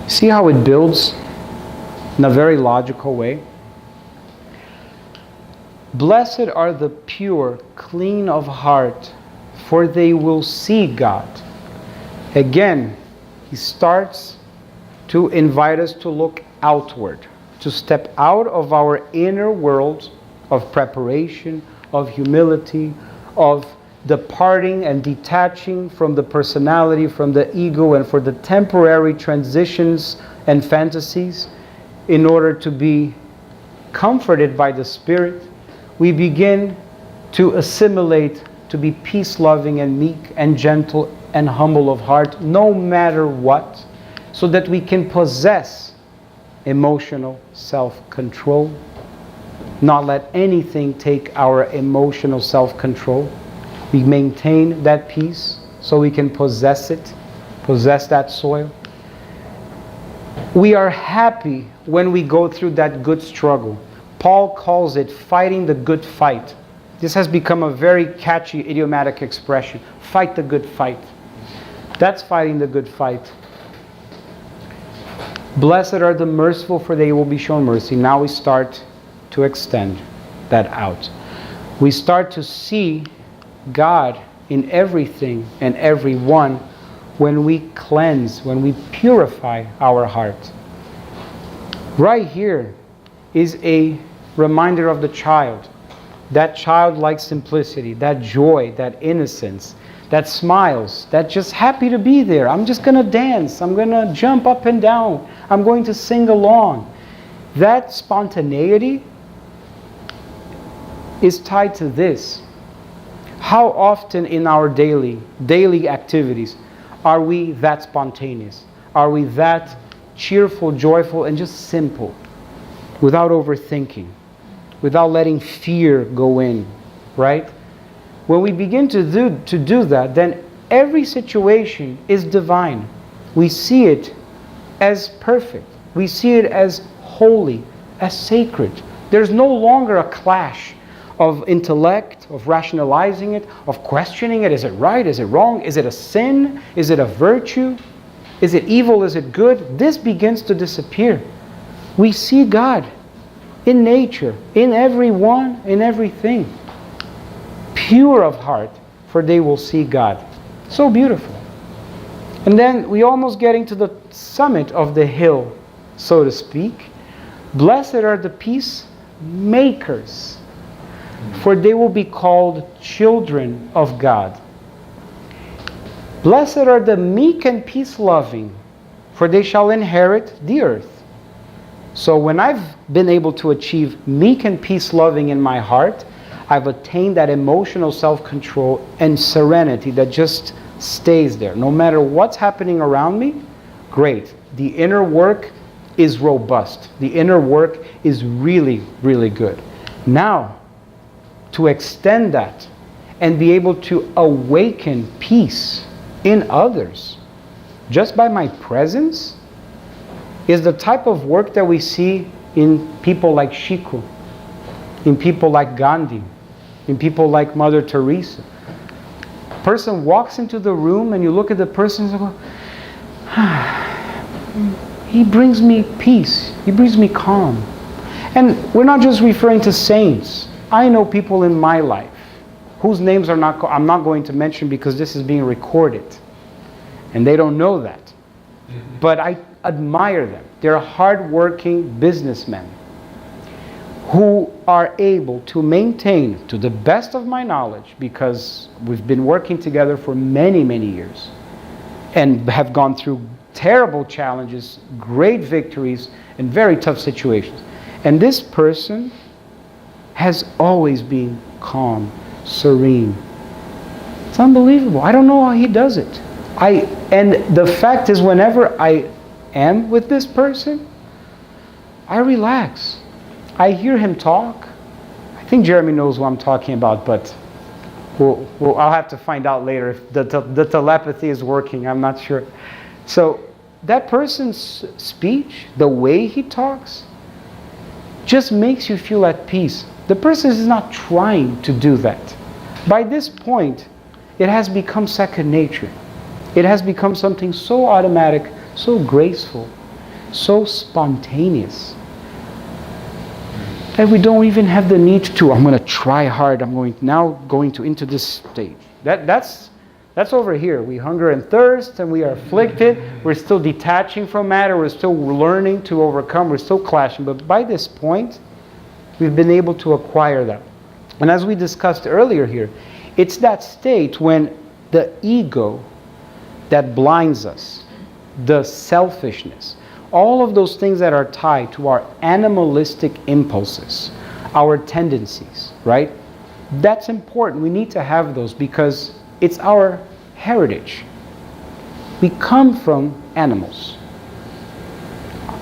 S1: See how it builds in a very logical way? Blessed are the pure, clean of heart, for they will see God. Again, he starts to invite us to look outward, to step out of our inner world of preparation, of humility, of departing and detaching from the personality, from the ego, and for the temporary transitions and fantasies, in order to be comforted by the Spirit. We begin to assimilate, to be peace-loving and meek and gentle and humble of heart, no matter what, so that we can possess emotional self-control, not let anything take our emotional self-control. We maintain that peace so we can possess it, possess that soil. We are happy when we go through that good struggle. Paul calls it fighting the good fight. This has become a very catchy idiomatic expression. Fight the good fight. That's fighting the good fight. Blessed are the merciful, for they will be shown mercy. Now we start to extend that out. We start to see God in everything and everyone when we cleanse, when we purify our heart. Right here is a reminder of the child. That childlike simplicity, that joy, that innocence, that smiles, that just happy to be there. I'm just going to dance. I'm going to jump up and down. I'm going to sing along. That spontaneity is tied to this. How often in our daily activities are we that spontaneous? Are we that cheerful, joyful, and just simple, without overthinking, without letting fear go in, right? When we begin to do that, then every situation is divine. We see it as perfect. We see it as holy, as sacred. There's no longer a clash of intellect, of rationalizing it, of questioning it. Is it right? Is it wrong? Is it a sin? Is it a virtue? Is it evil? Is it good? This begins to disappear. We see God in nature, in everyone, in everything. Pure of heart, for they will see God. So beautiful. And then we almost getting to the summit of the hill, so to speak. Blessed are the peacemakers, for they will be called children of God. Blessed are the meek and peace-loving, for they shall inherit the earth. So when I've been able to achieve meek and peace-loving in my heart, I've attained that emotional self-control and serenity that just stays there. No matter what's happening around me, great. The inner work is robust. The inner work is really, really good. Now, to extend that and be able to awaken peace in others just by my presence is the type of work that we see in people like Chico, in people like Gandhi, in people like Mother Teresa. A person walks into the room and you look at the person and go, he brings me peace. He brings me calm. And we're not just referring to saints. I know people in my life whose names I'm not going to mention because this is being recorded. And they don't know that. But I admire them. They're hard-working businessmen who are able to maintain, to the best of my knowledge, because we've been working together for many, many years, and have gone through terrible challenges, great victories, and very tough situations. And this person has always been calm, serene. It's unbelievable. I don't know how he does it. And the fact is, whenever I am with this person, I relax. I hear him talk. I think Jeremy knows what I'm talking about, but I'll have to find out later if the telepathy is working. I'm not sure. So that person's speech, the way he talks, just makes you feel at peace. The person is not trying to do that. By this point, it has become second nature. It has become something so automatic, so graceful, so spontaneous, that we don't even have the need to, I'm going to try hard, I'm going into this stage. That's over here. We hunger and thirst, and we are afflicted. We're still detaching from matter. We're still learning to overcome. We're still clashing. But by this point, we've been able to acquire that. And as we discussed earlier here, it's that state when the ego that blinds us, the selfishness, all of those things that are tied to our animalistic impulses, our tendencies, right? That's important. We need to have those because it's our heritage. We come from animals.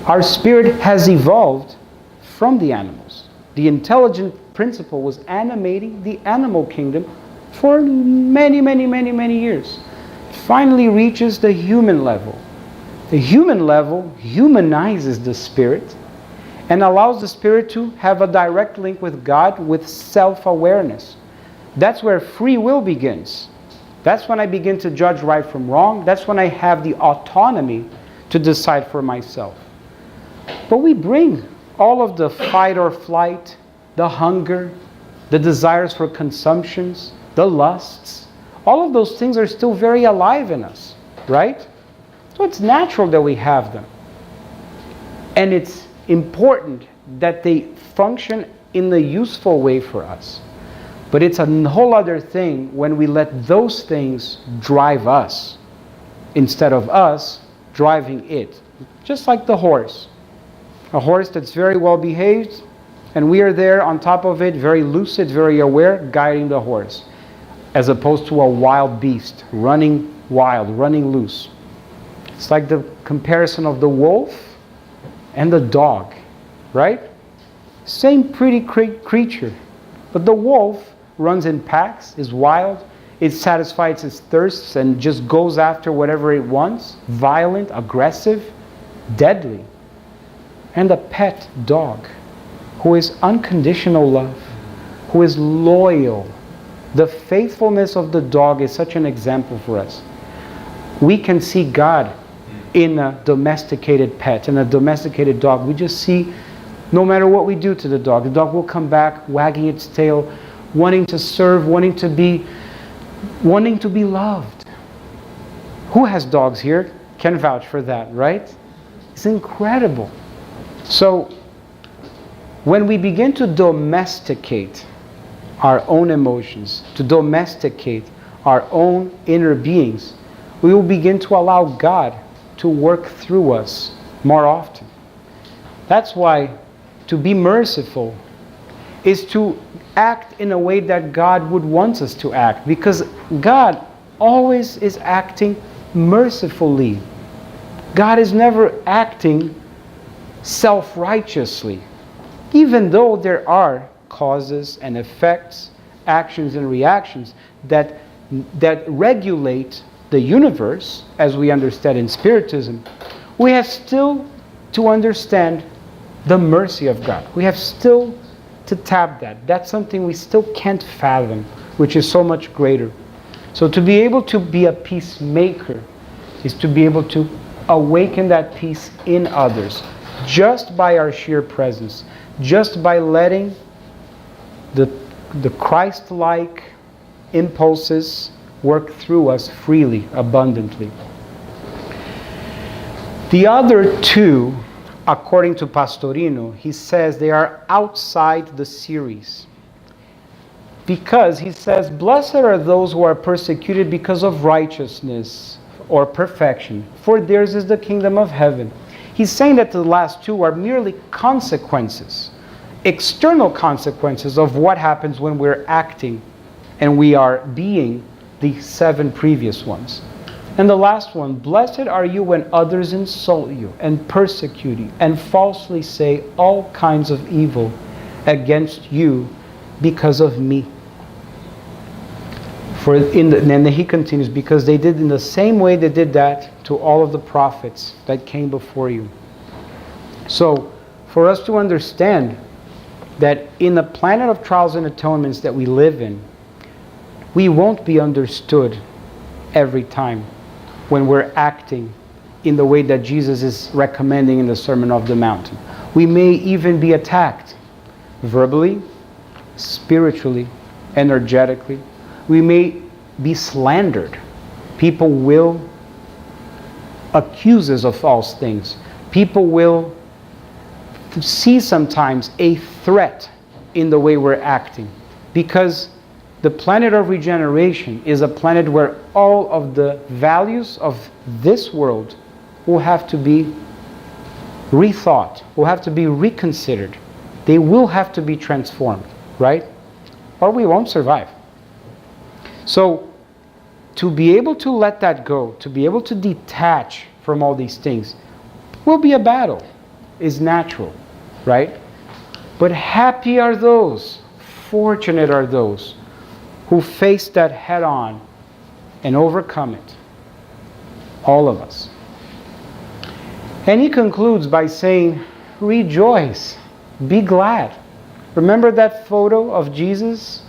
S1: Our spirit has evolved from the animals. The intelligent principle was animating the animal kingdom for many, many, many, many years. It finally reaches the human level. The human level humanizes the spirit and allows the spirit to have a direct link with God with self-awareness. That's where free will begins. That's when I begin to judge right from wrong. That's when I have the autonomy to decide for myself. But we bring all of the fight or flight, the hunger, the desires for consumptions, the lusts. All of those things are still very alive in us, right? So it's natural that we have them. And it's important that they function in a useful way for us. But it's a whole other thing when we let those things drive us instead of us driving it. Just like the horse. A horse that's very well behaved, and we are there on top of it, very lucid, very aware, guiding the horse. As opposed to a wild beast, running wild, running loose. It's like the comparison of the wolf and the dog, right? Same pretty creature. But the wolf runs in packs, is wild, it satisfies its thirsts and just goes after whatever it wants, violent, aggressive, deadly. And a pet dog who is unconditional love, who is loyal. The faithfulness of the dog is such an example for us. We can see God in a domesticated pet, in a domesticated dog. We just see, no matter what we do to the dog will come back wagging its tail, wanting to serve, wanting to be loved. Who has dogs here? Can vouch for that, right? It's incredible. So, when we begin to domesticate our own emotions, to domesticate our own inner beings, we will begin to allow God to work through us more often. That's why to be merciful is to act in a way that God would want us to act, because God always is acting mercifully. God is never acting self-righteously. Even though there are causes and effects, actions and reactions that regulate the universe, as we understand in Spiritism, we have still to understand the mercy of God. We have still to tap that. That's something we still can't fathom, which is so much greater. So to be able to be a peacemaker is to be able to awaken that peace in others. just by our sheer presence, just by letting the Christ-like impulses work through us freely, abundantly. The other two, according to Pastorino, he says they are outside the series. Because he says, blessed are those who are persecuted because of righteousness or perfection, for theirs is the kingdom of heaven. He's saying that the last two are merely consequences, external consequences of what happens when we're acting and we are being the 7 previous ones. And the last one, blessed are you when others insult you and persecute you and falsely say all kinds of evil against you because of me. And then he continues, because they did in the same way they did that to all of the prophets that came before you. So, for us to understand that in the planet of trials and atonements that we live in, we won't be understood every time when we're acting in the way that Jesus is recommending in the Sermon on the Mount. We may even be attacked verbally, spiritually, energetically. We may be slandered. People will accuse us of false things. People will see sometimes a threat in the way we're acting, because the planet of regeneration is a planet where all of the values of this world will have to be rethought, will have to be reconsidered. They will have to be transformed, right? Or we won't survive. So, to be able to let that go, to be able to detach from all these things, will be a battle. Is natural, right? But happy are those, fortunate are those who face that head on and overcome it. All of us. And he concludes by saying, rejoice, be glad. Remember that photo of Jesus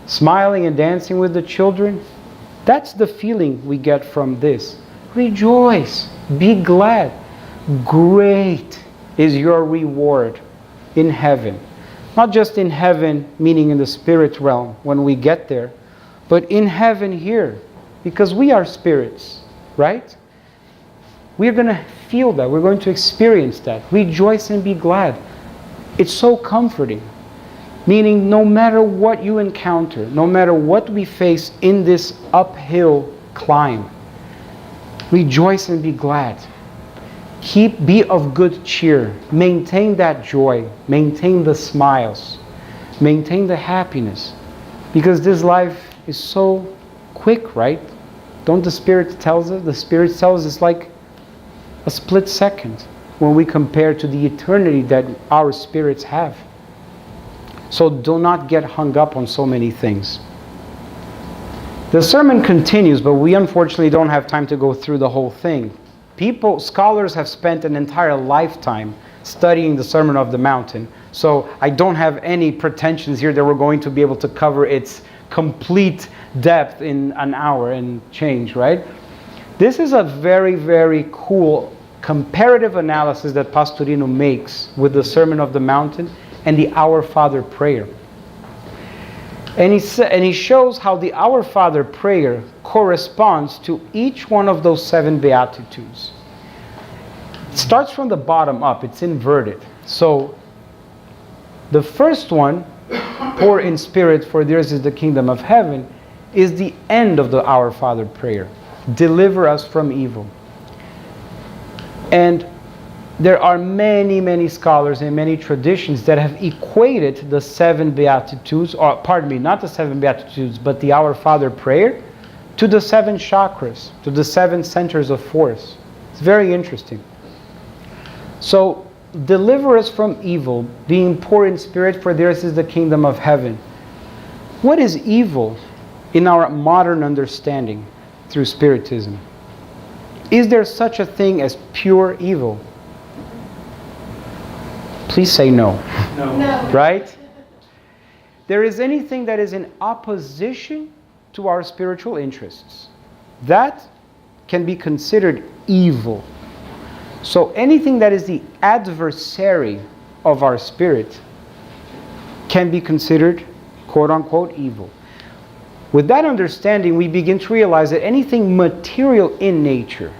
S1: smiling and dancing with the children? That's the feeling we get from this. Rejoice, be glad. Great is your reward in heaven. Not just in heaven, meaning in the spirit realm when we get there, but in heaven here, because we are spirits, right? We're going to feel that. We're going to experience that. Rejoice and be glad. It's so comforting. Meaning, no matter what you encounter, no matter what we face in this uphill climb, rejoice and be glad. Be of good cheer. Maintain that joy. Maintain the smiles. Maintain the happiness. Because this life is so quick, right? Don't the Spirit tells us? The Spirit tells us it's like a split second when we compare to the eternity that our spirits have. So do not get hung up on so many things. The sermon continues, but we unfortunately don't have time to go through the whole thing. Scholars have spent an entire lifetime studying the Sermon on the Mount. So I don't have any pretensions here that we're going to be able to cover its complete depth in an hour and change, right? This is a very, very cool comparative analysis that Pastorino makes with the Sermon on the Mount and the Our Father prayer. And he shows how the Our Father prayer corresponds to each one of those 7 Beatitudes. It starts from the bottom up. It's inverted. So the first one, poor in spirit, for theirs is the kingdom of heaven, is the end of the Our Father prayer. Deliver us from evil. And there are many, many scholars and many traditions that have equated the 7 Beatitudes, or pardon me, not the 7 Beatitudes, but the Our Father prayer, to the 7 chakras, to the 7 centers of force. It's very interesting. So, deliver us from evil, being poor in spirit, for theirs is the kingdom of heaven. What is evil in our modern understanding through Spiritism? Is there such a thing as pure evil? Please say no.
S2: No.
S1: Right? There is anything that is in opposition to our spiritual interests. That can be considered evil. So anything that is the adversary of our spirit can be considered, quote unquote, evil. With that understanding, we begin to realize that anything material in nature,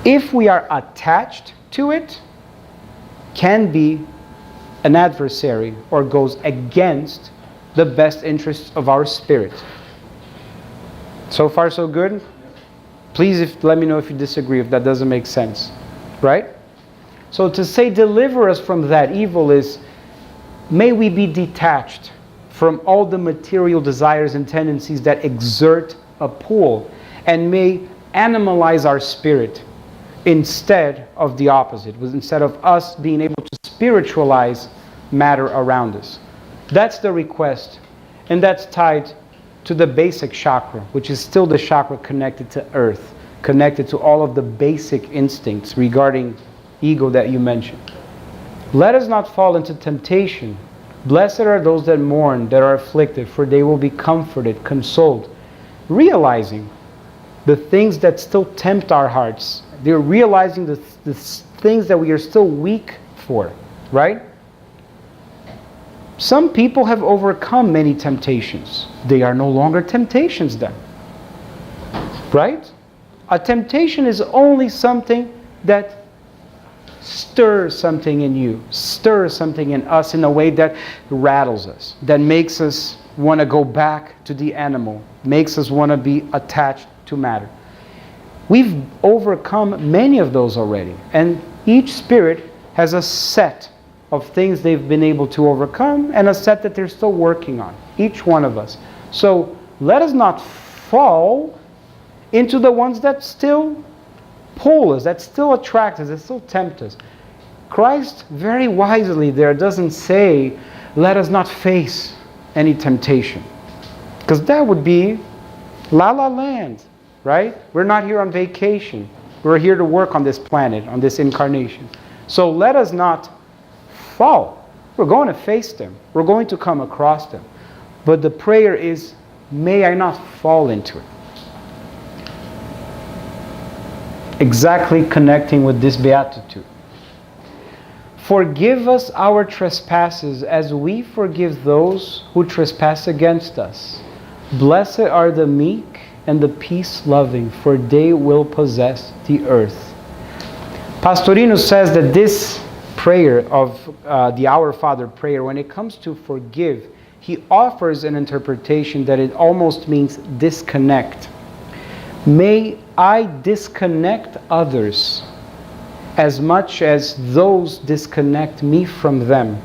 S1: if we are attached to it, can be an adversary or goes against the best interests of our spirit. So far, so good? Please let me know if you disagree, if that doesn't make sense. Right? So to say deliver us from that evil is, may we be detached from all the material desires and tendencies that exert a pull, and may animalize our spirit instead of the opposite, instead of us being able to spiritualize matter around us. That's the request, and that's tied to the basic chakra, which is still the chakra connected to earth, connected to all of the basic instincts regarding ego that you mentioned. Let us not fall into temptation. Blessed are those that mourn, that are afflicted, for they will be comforted, consoled. Realizing the things that still tempt our hearts. They're realizing the things that we are still weak for, right? Some people have overcome many temptations. They are no longer temptations then. Right? A temptation is only something that stirs something in you, stirs something in us in a way that rattles us, that makes us want to go back to the animal, makes us want to be attached to matter. We've overcome many of those already, and each spirit has a set of things they've been able to overcome and a set that they're still working on, each one of us. So let us not fall into the ones that still pull us, that still attract us, that still tempt us. Christ very wisely there doesn't say, let us not face any temptation. Because that would be la la land, right? We're not here on vacation. We're here to work on this planet, on this incarnation. So let us not fall. We're going to face them. We're going to come across them. But the prayer is, may I not fall into it. Exactly connecting with this beatitude. Forgive us our trespasses as we forgive those who trespass against us. Blessed are the meek and the peace-loving, for they will possess the earth. Pastorino says that this prayer of the Our Father prayer, when it comes to forgive, he offers an interpretation that it almost means disconnect. May I disconnect others as much as those disconnect me from them.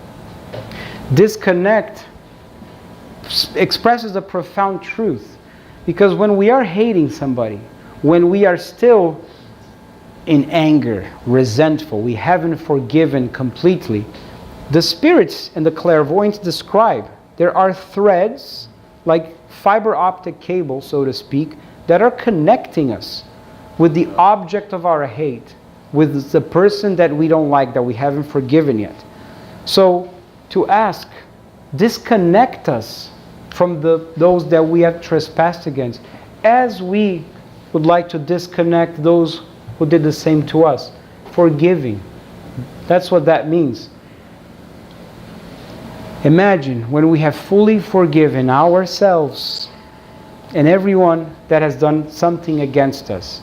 S1: Disconnect expresses a profound truth, because when we are hating somebody, when we are still in anger, resentful, we haven't forgiven completely, the spirits and the clairvoyants describe there are threads, like fiber optic cables, so to speak, that are connecting us with the object of our hate, with the person that we don't like, that we haven't forgiven yet. So to ask, disconnect us from those that we have trespassed against, as we would like to disconnect those who did the same to us. Forgiving. That's what that means. Imagine when we have fully forgiven ourselves and everyone that has done something against us.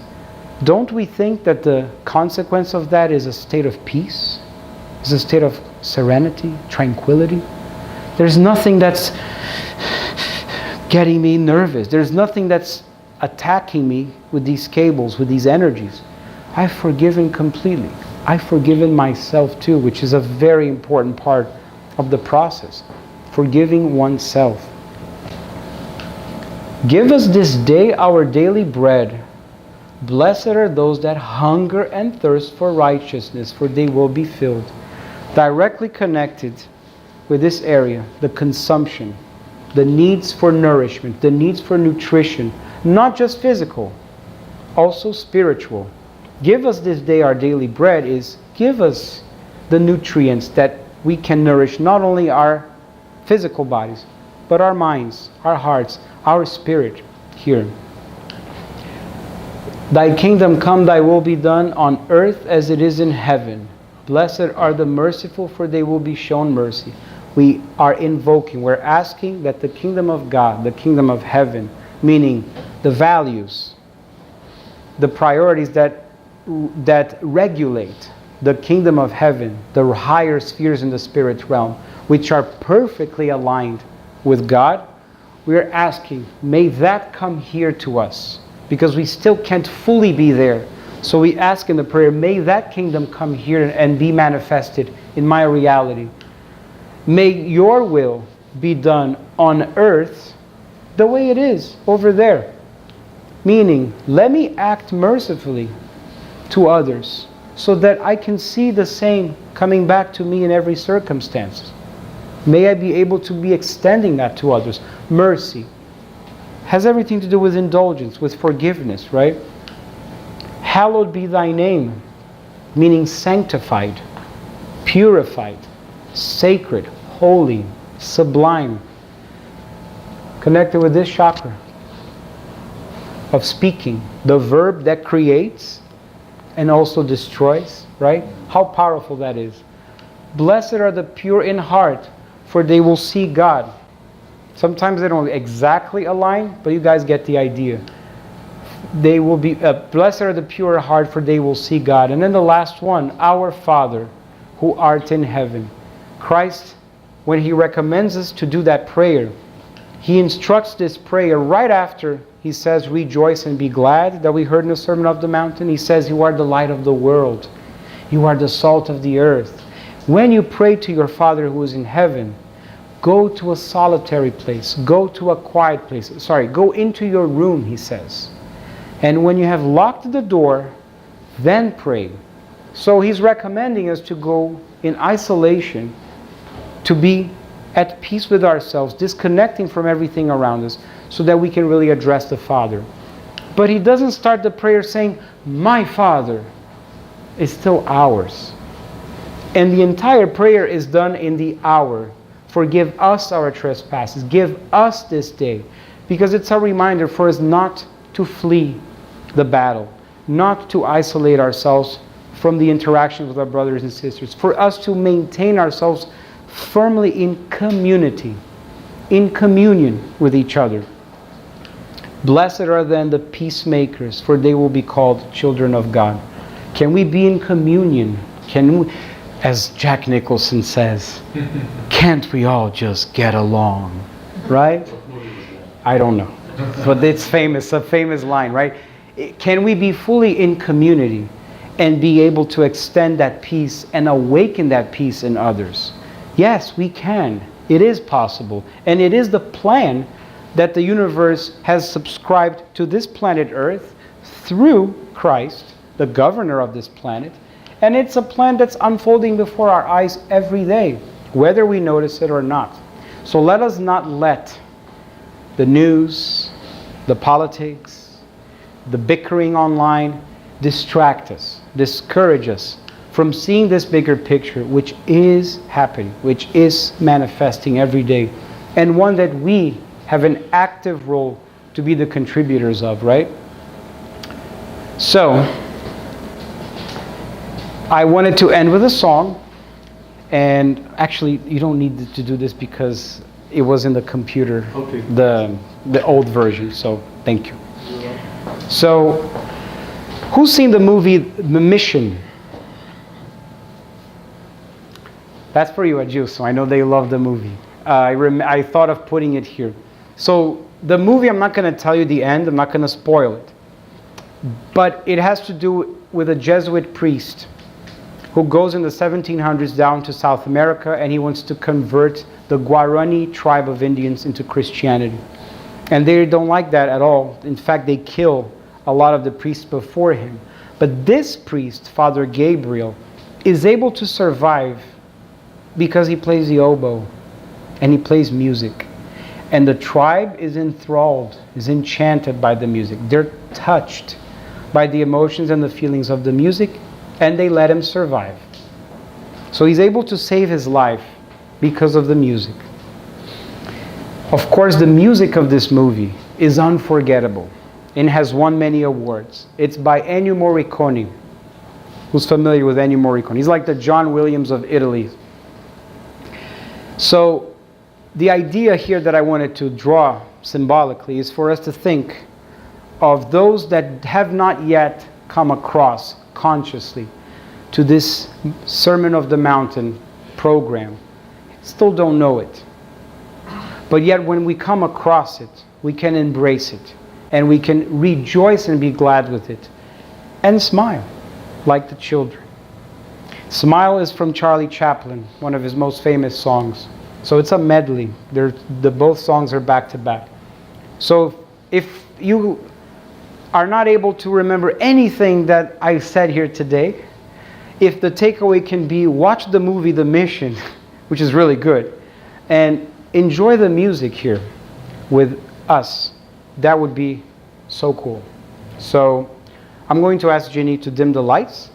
S1: Don't we think that the consequence of that is a state of peace? Is a state of serenity, tranquility? There's nothing that's getting me nervous. There's nothing that's attacking me with these cables, with these energies. I've forgiven completely. I've forgiven myself too, which is a very important part of the process. Forgiving oneself. Give us this day our daily bread. Blessed are those that hunger and thirst for righteousness, for they will be filled. Directly connected with this area, the consumption, the needs for nourishment, the needs for nutrition, not just physical, also spiritual. Give us this day our daily bread is give us the nutrients that we can nourish not only our physical bodies, but our minds, our hearts, our spirit here. Thy kingdom come, thy will be done on earth as it is in heaven. Blessed are the merciful, for they will be shown mercy. We are invoking, we're asking that the kingdom of God, the kingdom of heaven, meaning the values, the priorities that regulate the kingdom of heaven, the higher spheres in the spirit realm, which are perfectly aligned with God, we're asking, may that come here to us, because we still can't fully be there. So we ask in the prayer, may that kingdom come here and be manifested in my reality. May your will be done on earth the way it is over there. Meaning, let me act mercifully to others so that I can see the same coming back to me in every circumstance. May I be able to be extending that to others. Mercy has everything to do with indulgence, with forgiveness, right? Hallowed be thy name, meaning sanctified, purified, sacred, holy, sublime. Connected with this chakra of speaking, the verb that creates and also destroys, right? How powerful that is. Blessed are the pure in heart, for they will see God. Sometimes they don't exactly align, but you guys get the idea. They will be, blessed are the pure in heart, for they will see God. And then the last one, our Father, who art in heaven. Christ, when He recommends us to do that prayer, He instructs this prayer right after He says, rejoice and be glad, that we heard in the Sermon of the Mountain. He says, you are the light of the world. You are the salt of the earth. When you pray to your Father who is in heaven, go to a solitary place. Go to a quiet place. Go into your room, He says. And when you have locked the door, then pray. So He's recommending us to go in isolation, to be at peace with ourselves, disconnecting from everything around us, so that we can really address the Father. But He doesn't start the prayer saying, my Father. It's still ours. And the entire prayer is done in the hour. Forgive us our trespasses. Give us this day. Because it's a reminder for us not to flee the battle, not to isolate ourselves from the interaction with our brothers and sisters, for us to maintain ourselves firmly in community, in communion with each other. Blessed are then the peacemakers, for they will be called children of God. Can we be in communion? Can we, as Jack Nicholson says, can't we all just get along? Right? I don't know. But it's famous, a famous line, right? Can we be fully in community and be able to extend that peace and awaken that peace in others? Yes, we can. It is possible. And it is the plan that the universe has subscribed to this planet Earth through Christ, the governor of this planet. And it's a plan that's unfolding before our eyes every day, whether we notice it or not. So let us not let the news, the politics, the bickering online distract us, discourage us from seeing this bigger picture, which is happening, which is manifesting every day, and one that we have an active role to be the contributors of, right? So, I wanted to end with a song, and actually, you don't need to do this because it was in the computer, okay, the old version, so thank you. So, who's seen the movie The Mission? That's for you, Adju, so I know they love the movie. I thought of putting it here. So, the movie, I'm not going to tell you the end, I'm not going to spoil it. But it has to do with a Jesuit priest who goes in the 1700s down to South America, and he wants to convert the Guarani tribe of Indians into Christianity. And they don't like that at all. In fact, they kill a lot of the priests before him. But this priest, Father Gabriel, is able to survive because he plays the oboe and he plays music. And the tribe is enthralled, is enchanted by the music. They're touched by the emotions and the feelings of the music, and they let him survive. So he's able to save his life because of the music. Of course, the music of this movie is unforgettable. and has won many awards. It's by Ennio Morricone. Who's familiar with Ennio Morricone? He's like the John Williams of Italy. So the idea here that I wanted to draw symbolically is for us to think of those that have not yet come across consciously to this Sermon of the Mountain program. Still don't know it. But yet when we come across it, we can embrace it. And we can rejoice and be glad with it. And smile, like the children. Smile is from Charlie Chaplin, one of his most famous songs. So it's a medley. Both songs are back to back. So if you are not able to remember anything that I said here today, if the takeaway can be watch the movie The Mission, which is really good, and enjoy the music here with us, that would be so cool. So I'm going to ask Jenny to dim the lights,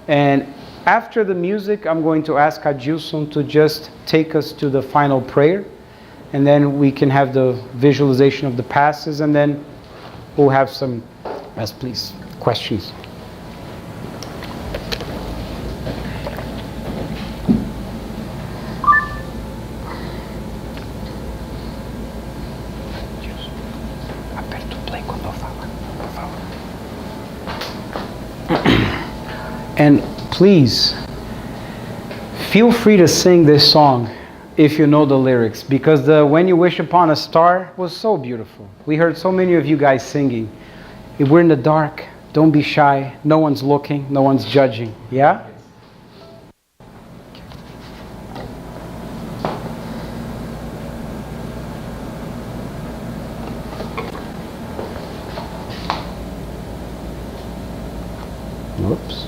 S1: and after the music I'm going to ask Adilson to just take us to the final prayer, and then we can have the visualization of the passes, and then we'll have some, yes please, questions. And please, feel free to sing this song if you know the lyrics, because the When You Wish Upon a Star was so beautiful. We heard so many of you guys singing. If we're in the dark, don't be shy. No one's looking, no one's judging. Yeah? Whoops.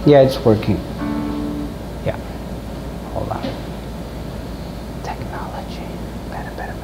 S1: Yeah, it's working. Yeah. Hold on. Technology. Better.